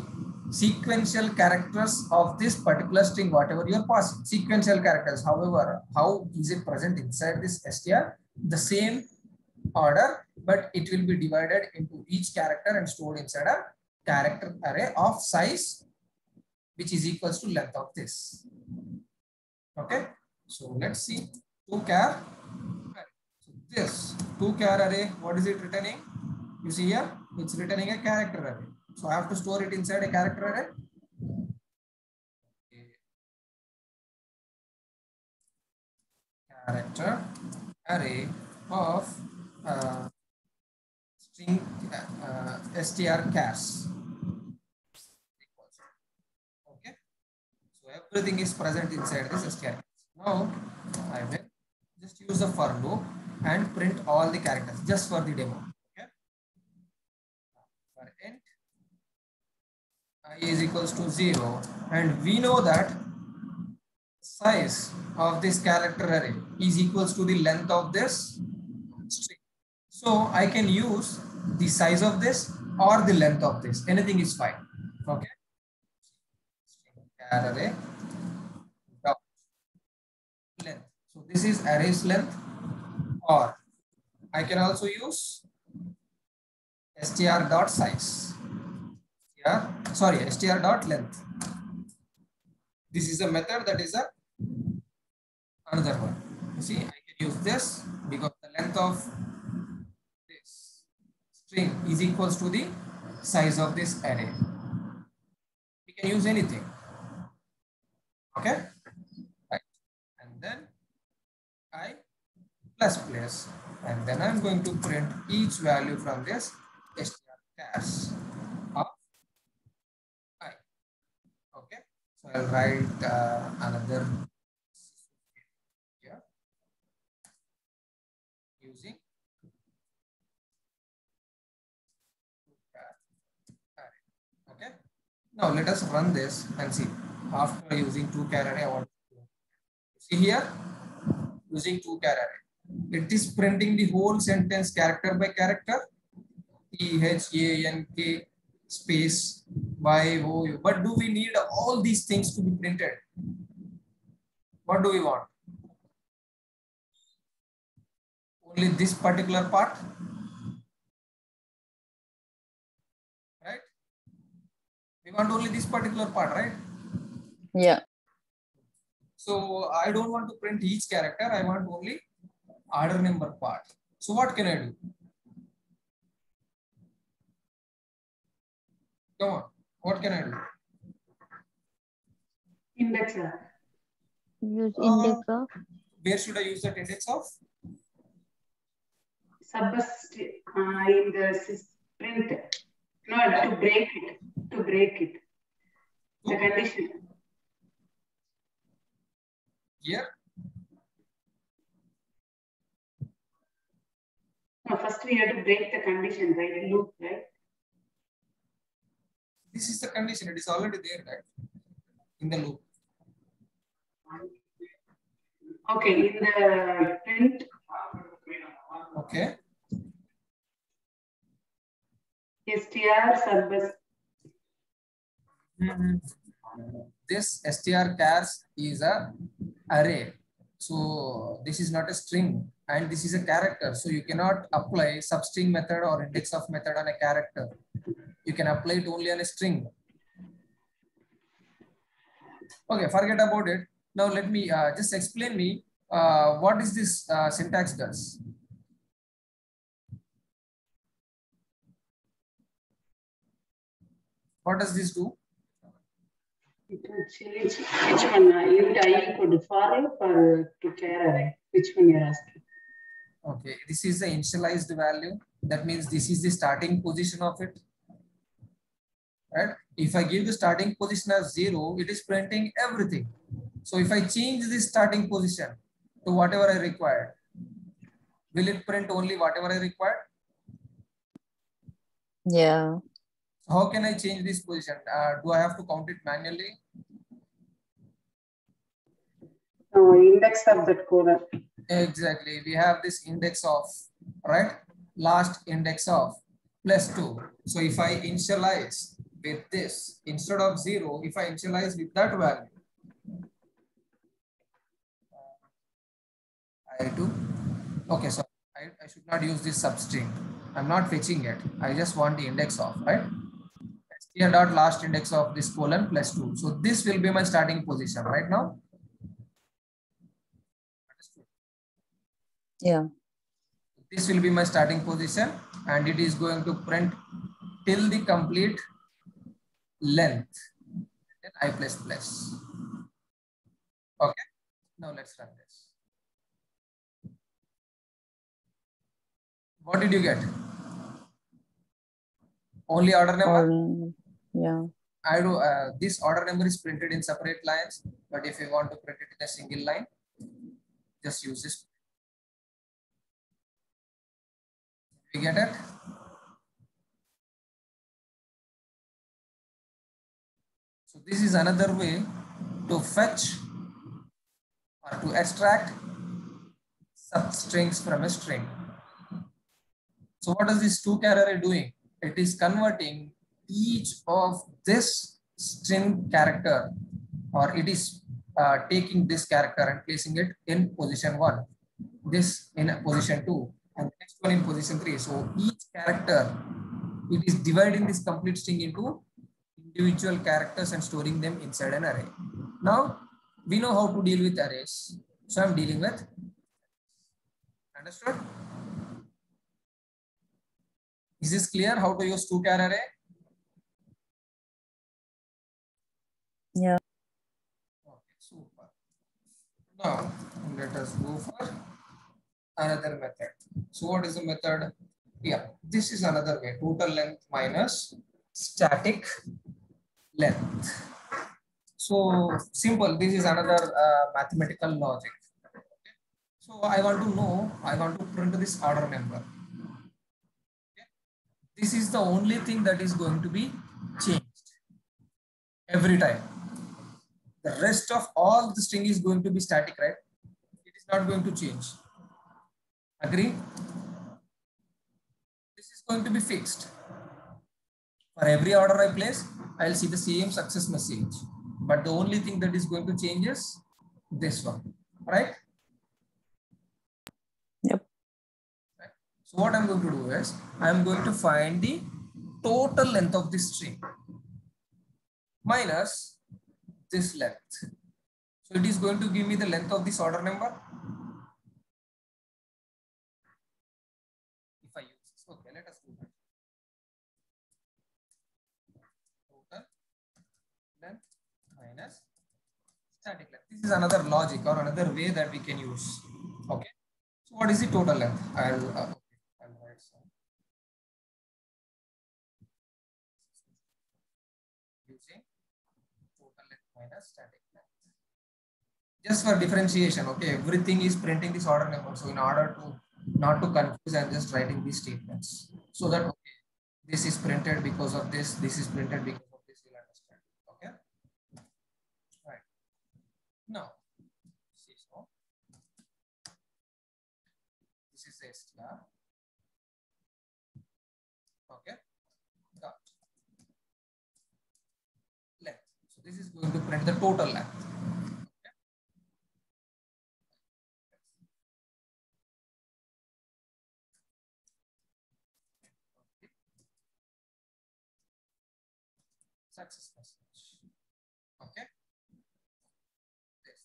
sequential characters of this particular string, whatever you are passing. Sequential characters. However, how is it present inside this str? The same order, but it will be divided into each character and stored inside a character array of size which is equals to length of this. Okay, so let's see 2-char. So this 2-char array, what is it returning? You see here, it's returning a character array. So I have to store it inside a character array. Character array of string str chars. Okay, so everything is present inside this str. Now I will just use the for loop and print all the characters just for the demo. Okay, for int I is equals to 0, and we know that size of this character array is equals to the length of this string. So I can use the size of this or the length of this. Anything is fine. Okay. Char array dot length. So this is array's length, or I can also use str dot size. str dot length. This is a method that is another one. You see, I can use this because the length of this string is equals to the size of this array. We can use anything. Okay, right. And then I plus, and then I'm going to print each value from this strcars of I. Okay, so I'll write another here using array. Okay, now let us run this and see. After using 2char array, I want to see here using 2char array. It is printing the whole sentence character by character. EHANK space YOU. But do we need all these things to be printed? What do we want? Only this particular part, right? We want only this particular part, right? Yeah. So I don't want to print each character. I want only order number part. So what can I do? Come on. What can I do? Index. Use index of. Where should I use that index of? Subbust in the print. No, to break it. To break it. The condition. Here? No, first we have to break the condition, right? Loop, right? This is the condition. It is already there, right? In the loop. Okay, in the print. Okay. STR subbust. This strcars is a array. So this is not a string and this is a character. So you cannot apply substring method or index of method on a character. You can apply it only on a string. Okay, forget about it. Now let me just explain me what is this syntax does. What does this do? It will change which one? Int I equal to for loop or to char array? Which one you're asking? Okay, this is the initialized value. That means this is the starting position of it. Right? If I give the starting position as 0, it is printing everything. So if I change this starting position to whatever I required, will it print only whatever I required? Yeah. So how can I change this position? Do I have to count it manually? No, index of that colon. Exactly. We have this index of, right? Last index of +2. So if I initialize with this, instead of 0, if I initialize with that value, I do. Okay, so I should not use this substring. I'm not fetching it. I just want the index of, right? Here dot last index of this colon +2. So this will be my starting position right now. Yeah. This will be my starting position and it is going to print till the complete length. Then I++. Okay. Now let's run this. What did you get? Only order number? Yeah. I do. This order number is printed in separate lines, but if you want to print it in a single line, just use this. You get it? So this is another way to fetch or to extract substrings from a string. So what is this 2char array doing? It is converting each of this string character, or it is taking this character and placing it in position 1, this in position 2, and the next one in position 3. So each character, it is dividing this complete string into individual characters and storing them inside an array. Now we know how to deal with arrays. So I'm dealing with. Understood? Is this clear how to use 2-char array? Yeah. Okay, super. Now let us go for another method. So what is the method? Yeah, this is another way. Total length minus static length. So simple. This is another mathematical logic. So I want to print this order number. Okay. This is the only thing that is going to be changed every time. The rest of all the string is going to be static, right? It is not going to change. Agree? This is going to be fixed. For every order I place, I'll see the same success message. But the only thing that is going to change is this one, right? Yep. Right. So what I'm going to do is, I'm going to find the total length of this string minus this length. So it is going to give me the length of this order number. If I use this, okay, let us do that. Total length minus static length. This is another logic or another way that we can use. Okay. So what is the total length? I'll write some. Using total length minus static length. Just for differentiation, okay, everything is printing this order number. So in order to not to confuse, I'm just writing these statements so that okay, this is printed because of this is printed because of this, you'll understand. Okay. Right. Now, see, so this is a star. Okay. Dot length. So this is going to print the total length. Success message. Okay. This.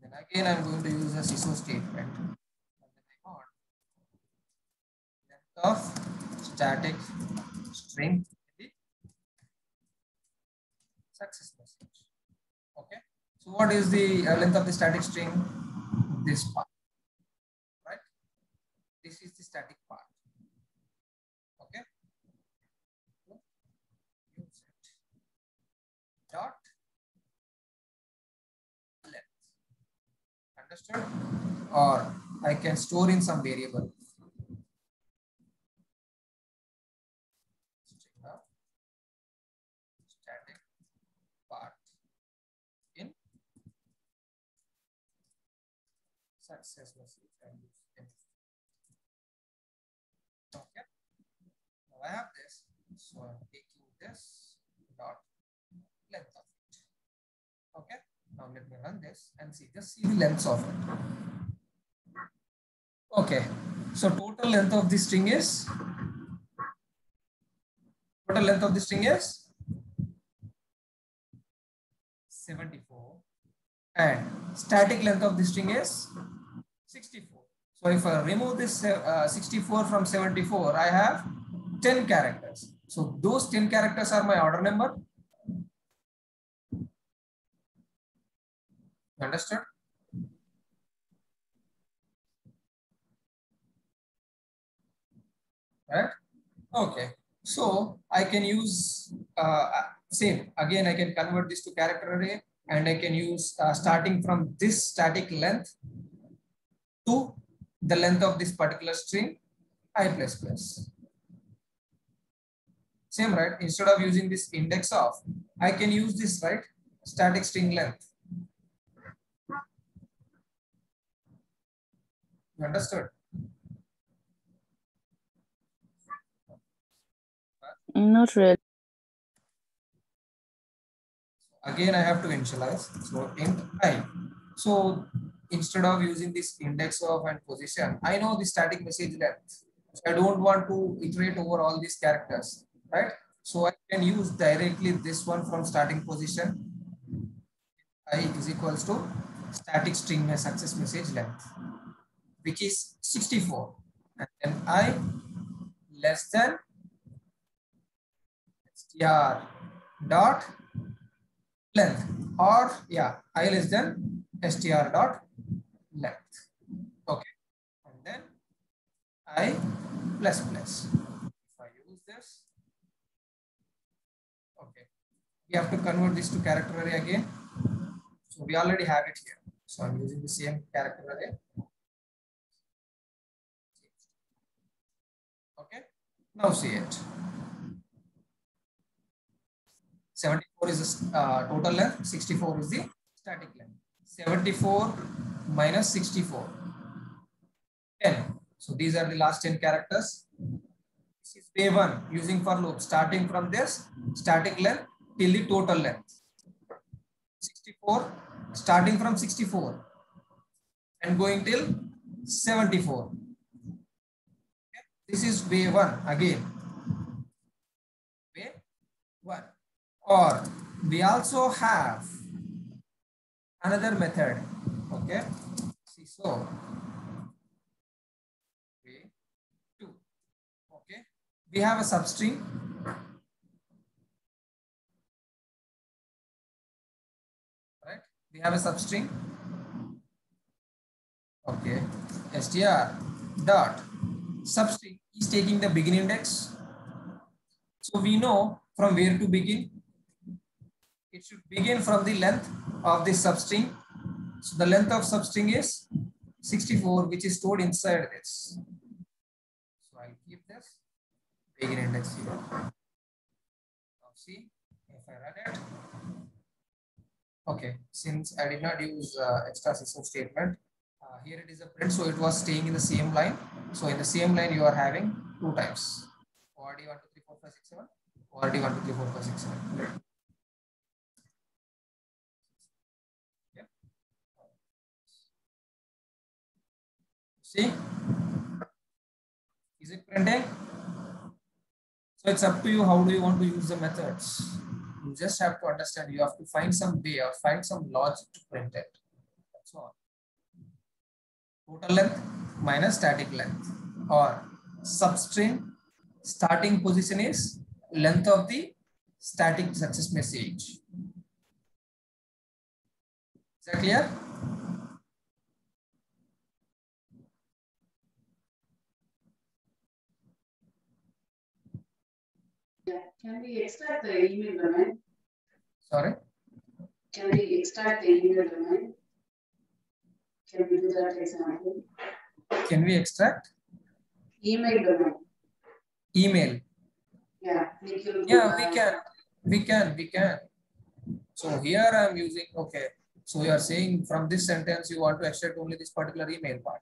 Then again, I'm going to use a SISO statement. And then I want length of static string success message. Okay. So what is the length of the static string? This part, right? This is the static part. Okay. Use it. Dot length. Understood? Or I can store in some variable. String of static part in success message. Okay. Now I have this. So I'm taking this dot length of it. Okay. Now let me run this and see the lengths of it. Okay. So total length of this string is 74 and static length of the string is 64. So if I remove this 64 from 74, I have 10 characters. So those 10 characters are my order number. Understood? Right? Okay. So I can use same again. I can convert this to character array, and I can use starting from this static length to the length of this particular string I++. Same, right? Instead of using this index of, I can use this, right? Static string length. You understood? Not really. Again, I have to initialize. So int I. So instead of using this index of and position, I know the static message length. So I don't want to iterate over all these characters, right? So I can use directly this one from starting position. I is equals to static string success message length, which is 64, and then I less than str dot length, or yeah, I less than str dot length. Okay, and then I plus plus. If I use this, okay, we have to convert this to character array again. So we already have it here. So I'm using the same character array. Okay, now see it. 74 is the total length, 64 is the static length. 74 minus 64, 10. So these are the last 10 characters. This is way 1 using for loop, starting from this static length till the total length. 64, starting from 64 and going till 74. Okay. This is way 1 again. Way 1. Or we also have another method. Okay. See, so way 2. Okay. We have a substring. Right. We have a substring. Okay. str dot substring is taking the begin index. So we know from where to begin. It should begin from the length of the substring. So the length of substring is 64, which is stored inside this. So I'll keep this begin index here. Now see if I run it. Okay, since I did not use extra system statement, here it is a print, so it was staying in the same line. So in the same line, you are having 2 times ORD 1 2 3 4 5 6 7, ORD 1 2 3 4 5 6 7. See, is it printing? So it's up to you. How do you want to use the methods? You just have to understand. You have to find some way or find some logic to print it. That's all. Total length minus static length, or substring starting position is length of the static success message. Is that clear? Yeah. Can we extract the email domain? Sorry? Can we extract the email domain? Can we do that example? Can we extract? Email domain. Email. Yeah. Yeah, we can. So here I'm using, okay. So you are saying from this sentence, you want to extract only this particular email part.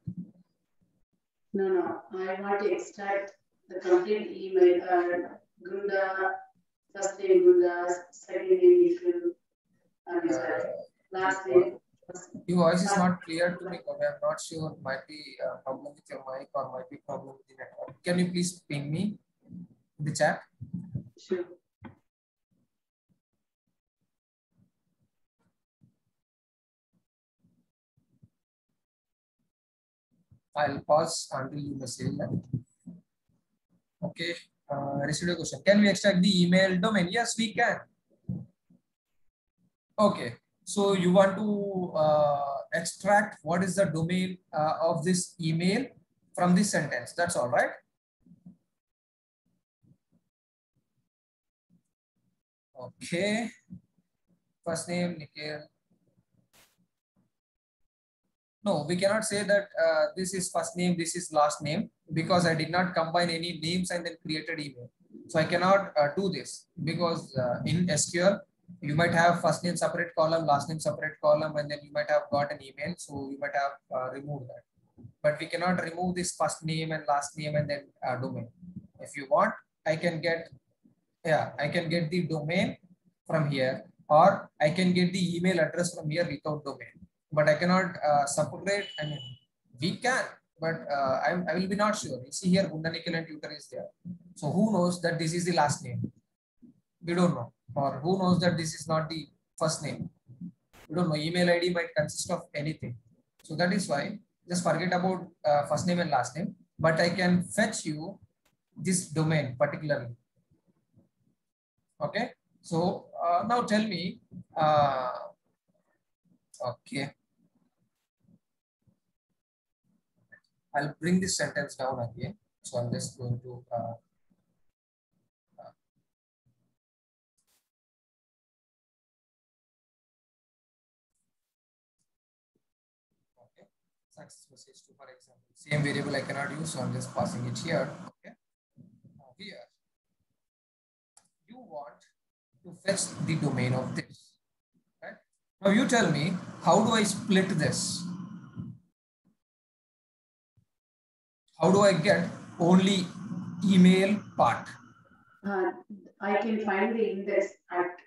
No. I want to extract the complete email. Gunda, first name Gunda, second name Nishu, and last name. Your voice is not clear to me. I'm not sure. Might be a problem with your mic or might be problem with the network. Can you please ping me in the chat? Sure. I'll pause until you message that. Okay. Received a question. Can we extract the email domain? Yes, we can. Okay. So you want to extract what is the domain of this email from this sentence. That's all, right? Okay. First name, Nikhil. No, we cannot say that this is first name, this is last name, because I did not combine any names and then created email. So I cannot do this because in SQL, you might have first name separate column, last name separate column, and then you might have got an email. So you might have removed that. But we cannot remove this first name and last name and then domain. If you want, I can get the domain from here, or I can get the email address from here without domain. But I cannot separate. I mean, we can, but I will be not sure. You see here, Gunda, Nikhil and Tutor is there. So who knows that this is the last name? We don't know. Or who knows that this is not the first name? We don't know. Email ID might consist of anything. So that is why just forget about first name and last name. But I can fetch you this domain particularly. Okay. So now tell me. Okay. I'll bring this sentence down again. So I'm just going to okay. Success message to, for example, same variable I cannot use, so I'm just passing it here. Okay. Now here you want to fetch the domain of this. Right? Now you tell me, how do I split this? How do I get only email part? I can find the index at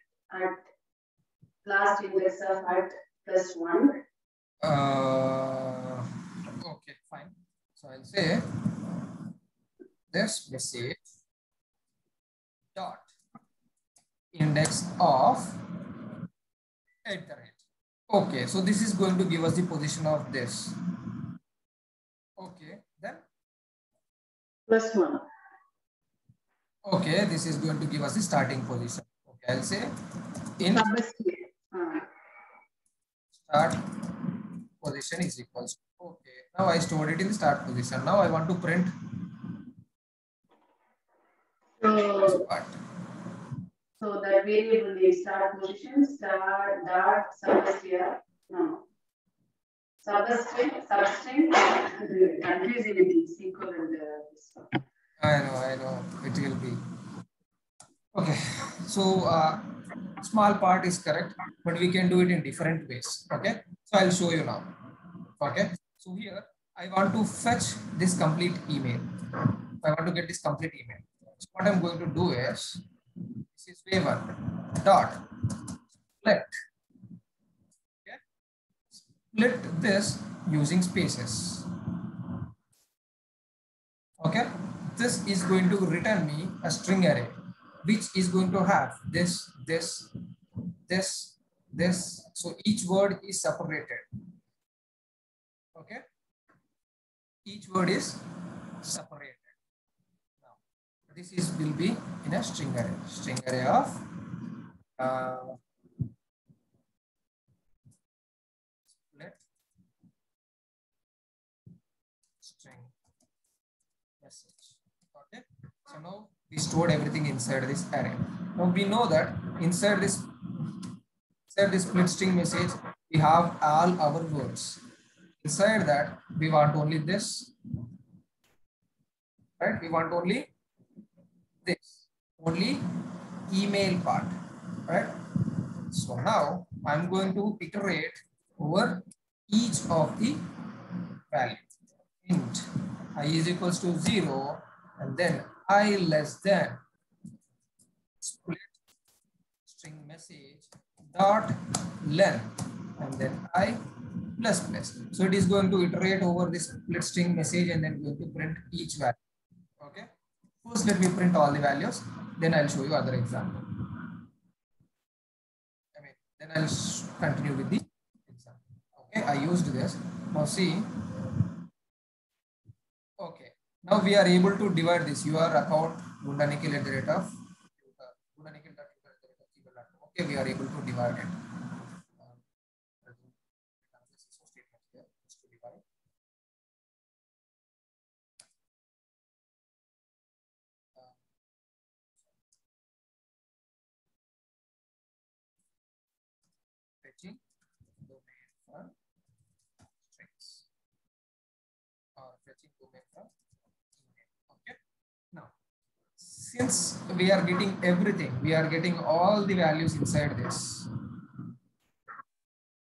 last index of at +1. Okay, fine. So I'll say this message dot index of @ Okay, so this is going to give us the position of this. Okay, then +1. Okay, this is going to give us the starting position. Okay, I'll say in start position is equals to, okay, now I stored it in the start position. Now I want to print this part. So that variable name start position start dot substring. No. Substring confusing with the SQL and this one. I know it will be. Okay, so small part is correct, but we can do it in different ways. Okay, so I'll show you now. Okay, so here I want to fetch this complete email. I want to get this complete email. So what I'm going to do is, this is v1 dot split. Okay, split this using spaces. Okay, this is going to return me a string array, which is going to have this. So each word is separated. Okay, each word is separated. Now this is will be in a string array of split string message. Okay, so now we stored everything inside this array. Now we know that inside this split string message we have all our words. Inside that we want only this, right? We want only this, only email part, right? So now I'm going to iterate over each of the values. Int I is equals to 0, and then I less than split string message dot length, and then I plus plus. So it is going to iterate over this split string message and then going to print each value. Okay. First, let me print all the values. Then I'll show you other example. Then I'll continue with the example. Okay, I used this. Now see. Okay. Now we are able to divide this. Your account Gundanikhil at the rate of okay, we are able to divide it. Fetching domain for strings or fetching domain for email. Okay. Now, since we are getting everything, we are getting all the values inside this.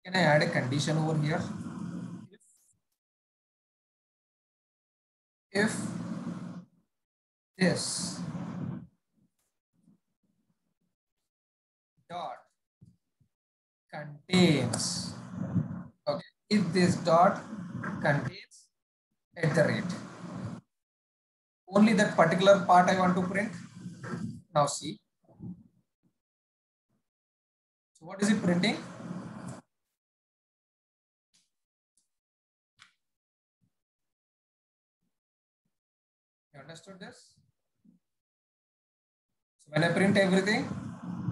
Can I add a condition over here? If this dot contains, okay, if this dot contains @, only that particular part I want to print. Now see, So what is it printing? You understood this? So when I print everything,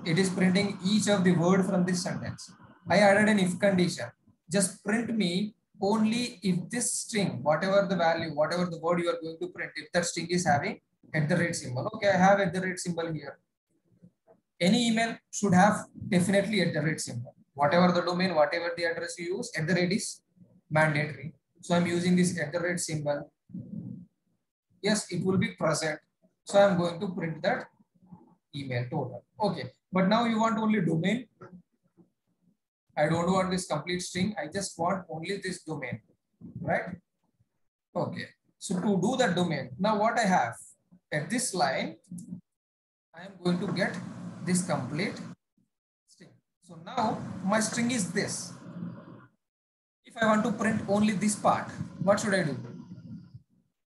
it is printing each of the word from this sentence. I added an if condition. Just print me only if this string, whatever the value, whatever the word you are going to print, if that string is having @ symbol. Okay, I have @ symbol here. Any email should have definitely @ symbol. Whatever the domain, whatever the address you use, @ is mandatory. So I'm using this @ symbol. Yes, it will be present. So I'm going to print that email total. Okay, but now you want only domain. I don't want this complete string. I just want only this domain, right? Okay, so to do the domain, now what I have at this line, I am going to get this complete string. So now my string is this. If I want to print only this part, what should I do?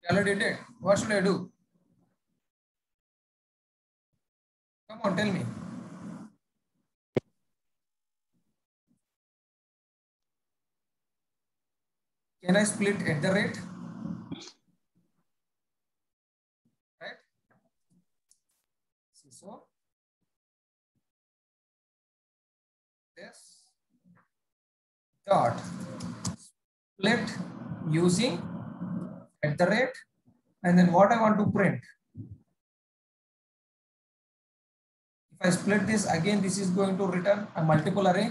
I already did. What should I do? Come on, tell me. Can I split @ right? So this dot split using @ and then what I want to print. If I split this again, this is going to return a multiple array.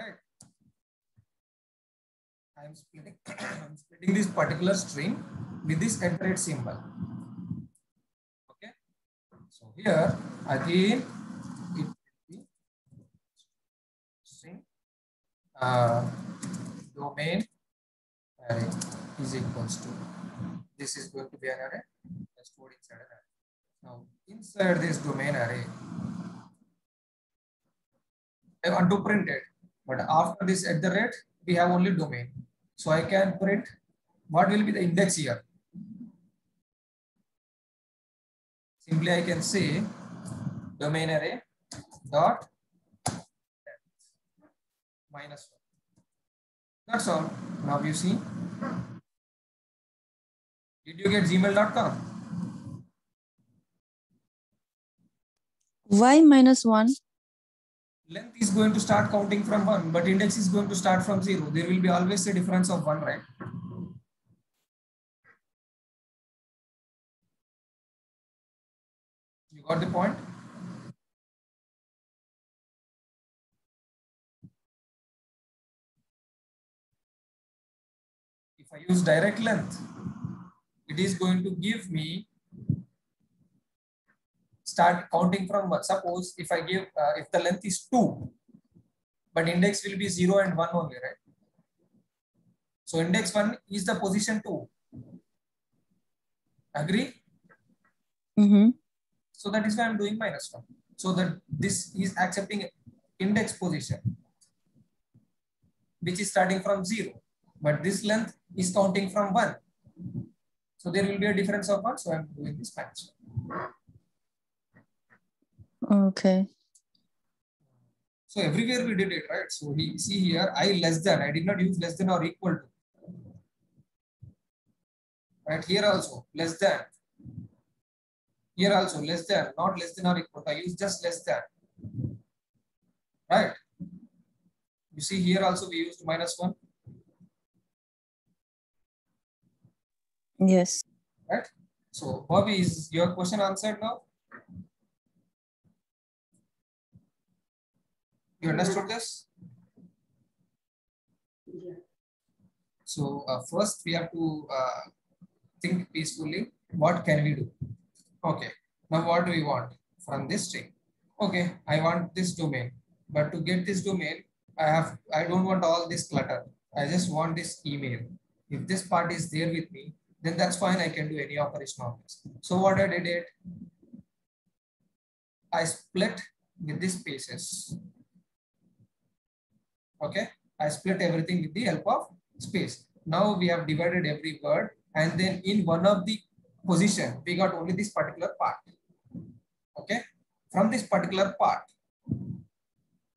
Right. I'm splitting this particular string with this @ symbol. Okay. So here again it will be string domain array is equals to, this is going to be an array. Let's put inside an array. Now inside this domain array, I want to print it, but after this @ we have only domain. So I can print what will be the index here. Simply I can say domain array dot -1. That's all. Now you see. Did you get gmail.com? Why -1? Length is going to start counting from 1, but index is going to start from 0. There will be always a difference of 1, right? You got the point? If I use direct length, it is going to give me start counting from 1. Suppose if I give if the length is 2, but index will be 0 and 1 only, right? So index 1 is the position 2. Agree? So that is why I'm doing -1. So that this is accepting index position, which is starting from 0, but this length is counting from 1. So there will be a difference of 1. So I'm doing this -1. Okay. So everywhere we did it, right? So we see here I less than. I did not use less than or equal to. Right here also less than. Here also less than, not less than or equal to. I use just less than. Right? You see here also we used -1. Yes. Right? So Bobby, is your question answered now? You understood this? Yeah. So first we have to think peacefully. What can we do? Okay. Now what do we want from this string? Okay, I want this domain, but to get this domain, I don't want all this clutter. I just want this email. If this part is there with me, then that's fine. I can do any operation on this. So what I did it, I split with these spaces. Okay, I split everything with the help of space. Now we have divided every word, and then in one of the position, we got only this particular part. Okay, from this particular part.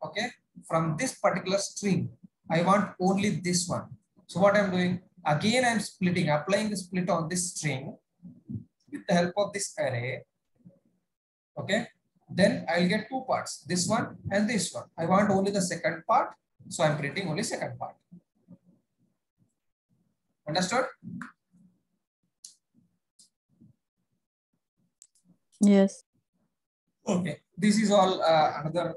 Okay, from this particular string, I want only this one. So what I'm doing, again I'm splitting, applying the split on this string with the help of this array. Okay, then I'll get two parts, this one and this one. I want only the second part, so I'm printing only second part. Understood? Yes. Okay, this is all another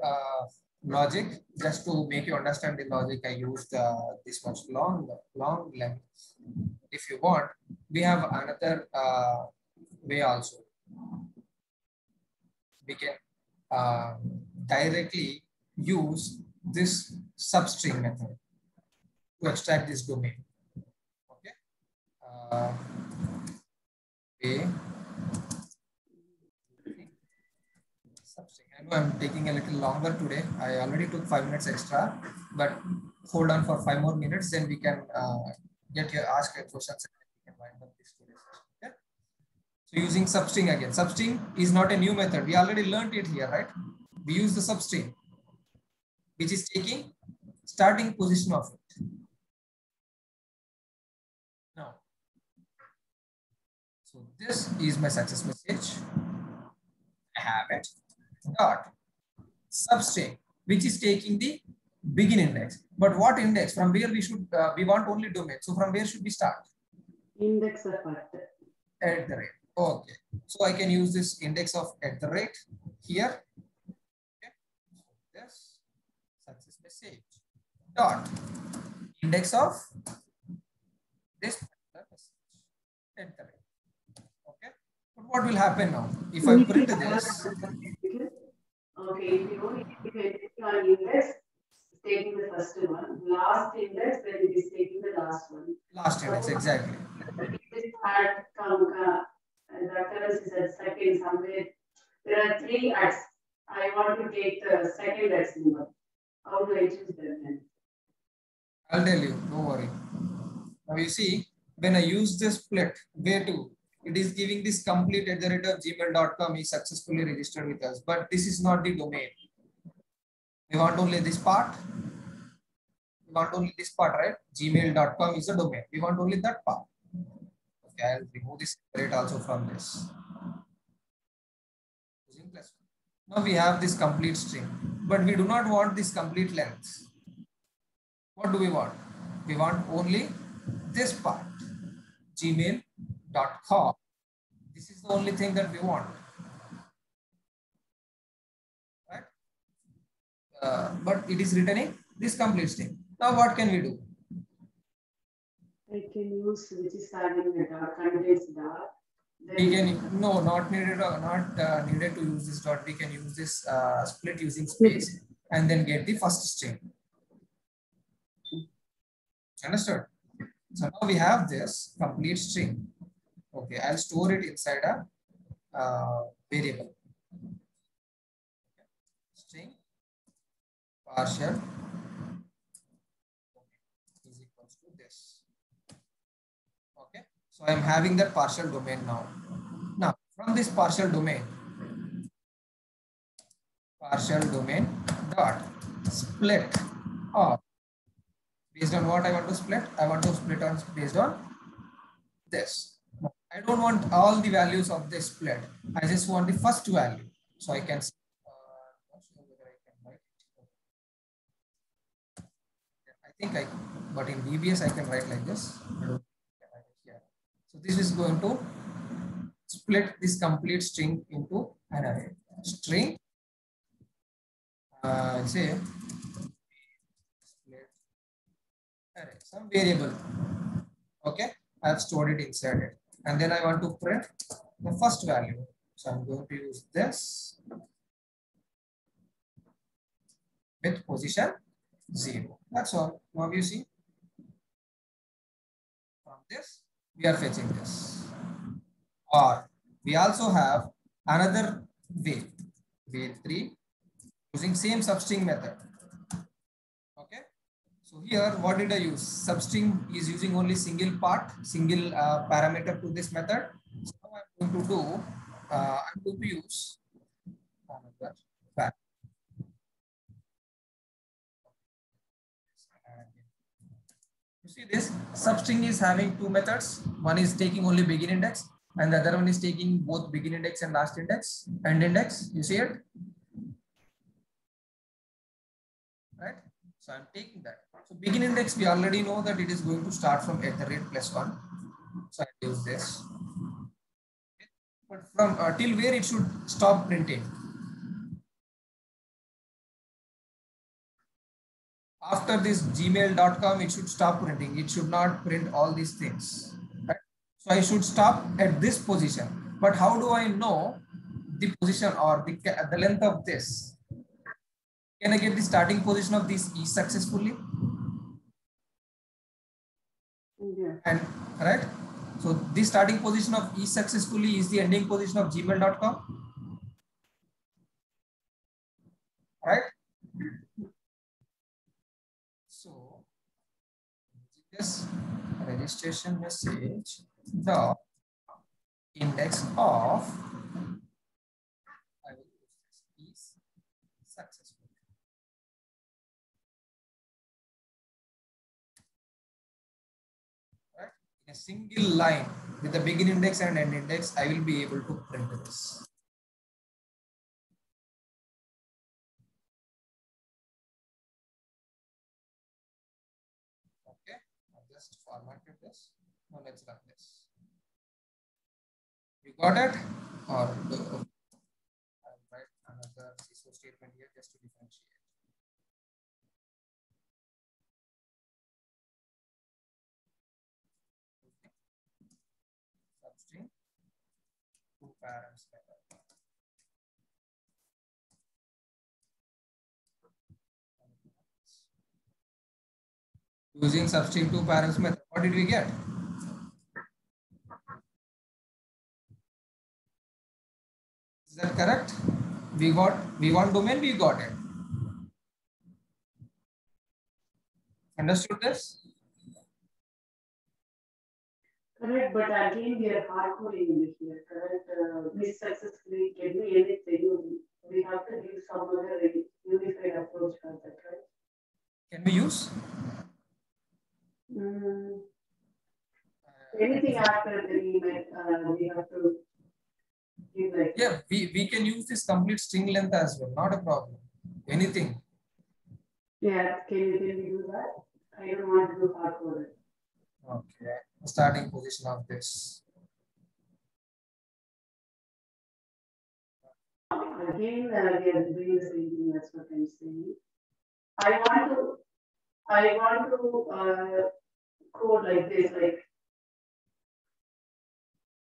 logic. Just to make you understand the logic, I used this much long length. If you want, we have another way also. We can directly use this substring method to extract this domain. Okay. Substring. I know I'm taking a little longer today. I already took 5 minutes extra, but hold on for 5 more minutes, then we can ask your questions and we can wind up this today's session. Okay? So using substring again. Substring is not a new method. We already learned it here, right? We use the substring, which is taking starting position of it. Now, so this is my success message. I have it. Dot substring, which is taking the begin index. But what index? From where we should we want only domain. So from where should we start? Index of At the rate. Okay. So I can use this index of at the rate here. Okay. This success message. Dot index of this message at the rate. Okay. But what will happen now if I print this? Okay, if you only on index, taking the first one, last index, then it is taking the last one. Last index, exactly. This part, the occurrence is at second somewhere. There are 3 ads. I want to take the second ad symbol. How do I choose that then? I'll tell you, don't worry. Now you see, when I use this split, where to? It is giving this complete at the rate of gmail.com is successfully registered with us, but this is not the domain. We want only this part. We want only this part, right? Gmail.com is the domain. We want only that part. Okay, I'll remove this rate also from this. Now we have this complete string, but we do not want this complete length. What do we want? We want only this part, gmail.com. This is the only thing that we want, right? But it is returning this complete string. Now what can we do? I can use which is having the dot, contains dot. We can, no, not needed to use this dot. We can use this split using space and then get the first string. Understood? So now we have this complete string. Okay, I'll store it inside a variable. String partial is equals to this. Okay, so I'm having that partial domain now. Now from this partial domain dot split or based on what I want to split, I want to split on based on this. I don't want all the values of this split. I just want the first value. So I can, not sure whether I can write it. I think but in VBS I can write like this. So this is going to split this complete string into an array. String, say, split array, some variable. Okay, I have stored it inside it. And then I want to print the first value. So I'm going to use this with position 0. That's all. Now you see, from this, we are fetching this. Or we also have another way, way 3, using same substring method. Okay. So here, what did I use? Substring is using only single parameter to this method. So now I'm going to use another param. You see this substring is having two methods. One is taking only begin index and the other one is taking both begin index and last index, end index. You see it? Right? So I'm taking that. So begin index, we already know that it is going to start from @1. So I use this. But from till where it should stop printing? After this gmail.com, it should stop printing. It should not print all these things. Right? So I should stop at this position. But how do I know the position or the length of this? Can I get the starting position of this E successfully? Yeah. And right? So the starting position of E successfully is the ending position of gmail.com. Right? So this registration message, the index of I will use this is successful. Right? In a single line with the begin index and end index, I will be able to print this. Okay, I just formatted this. Now let's run this. You got it? Or I'll write another CISO statement here just to differentiate. Substring, two params method. Using substring two params method, what did we get? Is that correct? We got V1 domain, we got it. Understood this? Correct, but again we are hard coding in here. Correct. This successfully can be anything. We have to give some other unified approach for that, right? Can we use? Anything after the email, we have to give like. Yeah, we can use this complete string length as well, not a problem. Anything. Yeah, can we do that? I don't want to do hard code. Okay, starting position of this. Again, we are doing the same thing. That's what I'm saying. I want to code like this, like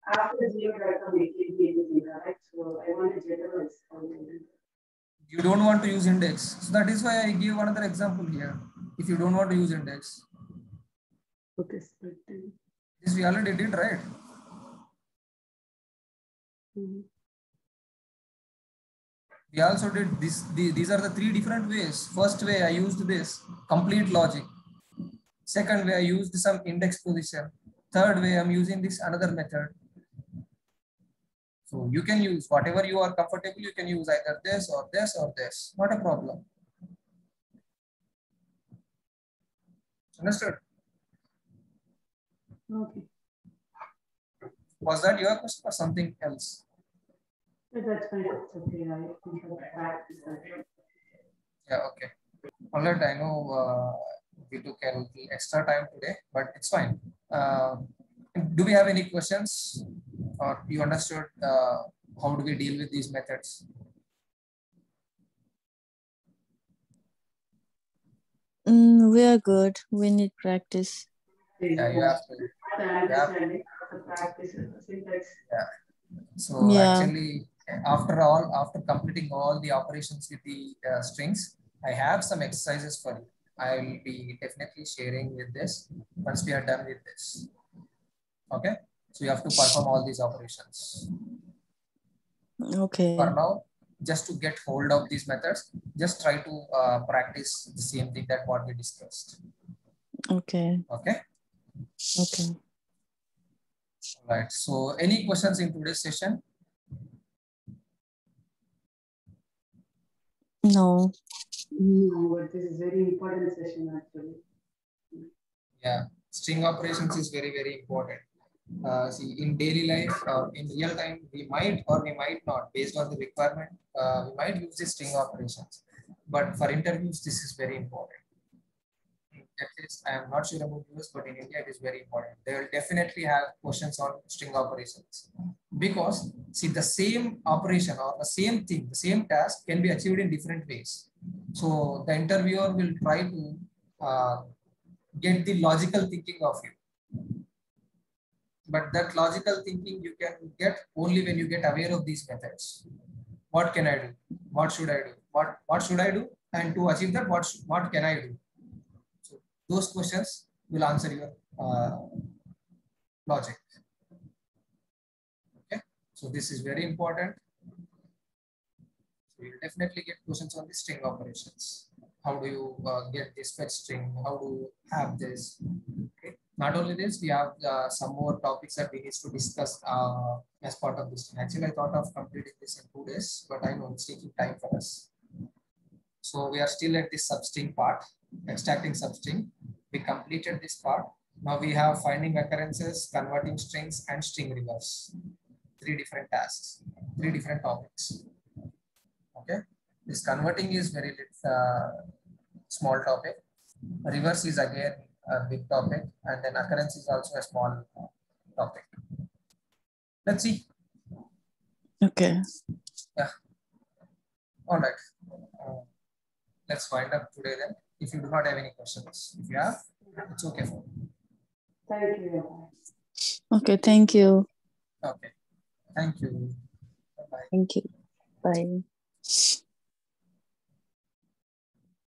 after the geo.com, it can be anything, correct? So I want to generalize. You don't want to use index, so that is why I give another example here. If you don't want to use index, Okay, this we already did, right? We also did this. These are the three different ways. First way I used this complete logic. Second way I used some index position. Third way I'm using this another method. So you can use whatever you are comfortable. You can use either this or this or this. Not a problem. Understood? Okay. Was that your question or something else? That's fine. It's okay. I think I'll practice that. Yeah, okay. All right, I know we took a little extra time today, but it's fine. Do we have any questions or you understood how do we deal with these methods? We are good. We need practice. Yeah, you have to. Yeah. So actually, after completing all the operations with the strings, I have some exercises for you. I will be definitely sharing with this once we are done with this. Okay. So you have to perform all these operations. Okay. For now, just to get hold of these methods, just try to practice the same thing that what we discussed. Okay. Okay. Okay. All right. So any questions in today's session? No. No, but this is very important session actually. Yeah, string operations is very, very important. See, in daily life, in real time, we might or we might not, based on the requirement, we might use the string operations. But for interviews, this is very important. At least I am not sure about US, but in India, it is very important. They will definitely have questions on string operations because see, the same operation or the same thing, the same task can be achieved in different ways. So the interviewer will try to get the logical thinking of you. But that logical thinking you can get only when you get aware of these methods. What can I do? What should I do? What should I do? And to achieve that, what can I do? So those questions will answer your logic. Okay. So this is very important. So you'll definitely get questions on the string operations. How do you get this fetch string? How do you have this? Okay. Not only this, we have some more topics that we need to discuss as part of this. Actually, I thought of completing this in 2 days, but I know it's taking time for us. So we are still at this substring part, extracting substring. We completed this part. Now we have finding occurrences, converting strings, and string reverse. 3 different tasks, 3 different topics. Okay, this converting is very small topic. Reverse is again a big topic, and then occurrence is also a small topic. Let's see. Okay. Yeah. All right. Let's wind up today then. If you do not have any questions, if you have, it's okay for me. Thank you. Okay, thank you. Okay. Thank you. Bye-bye. Thank you. Bye.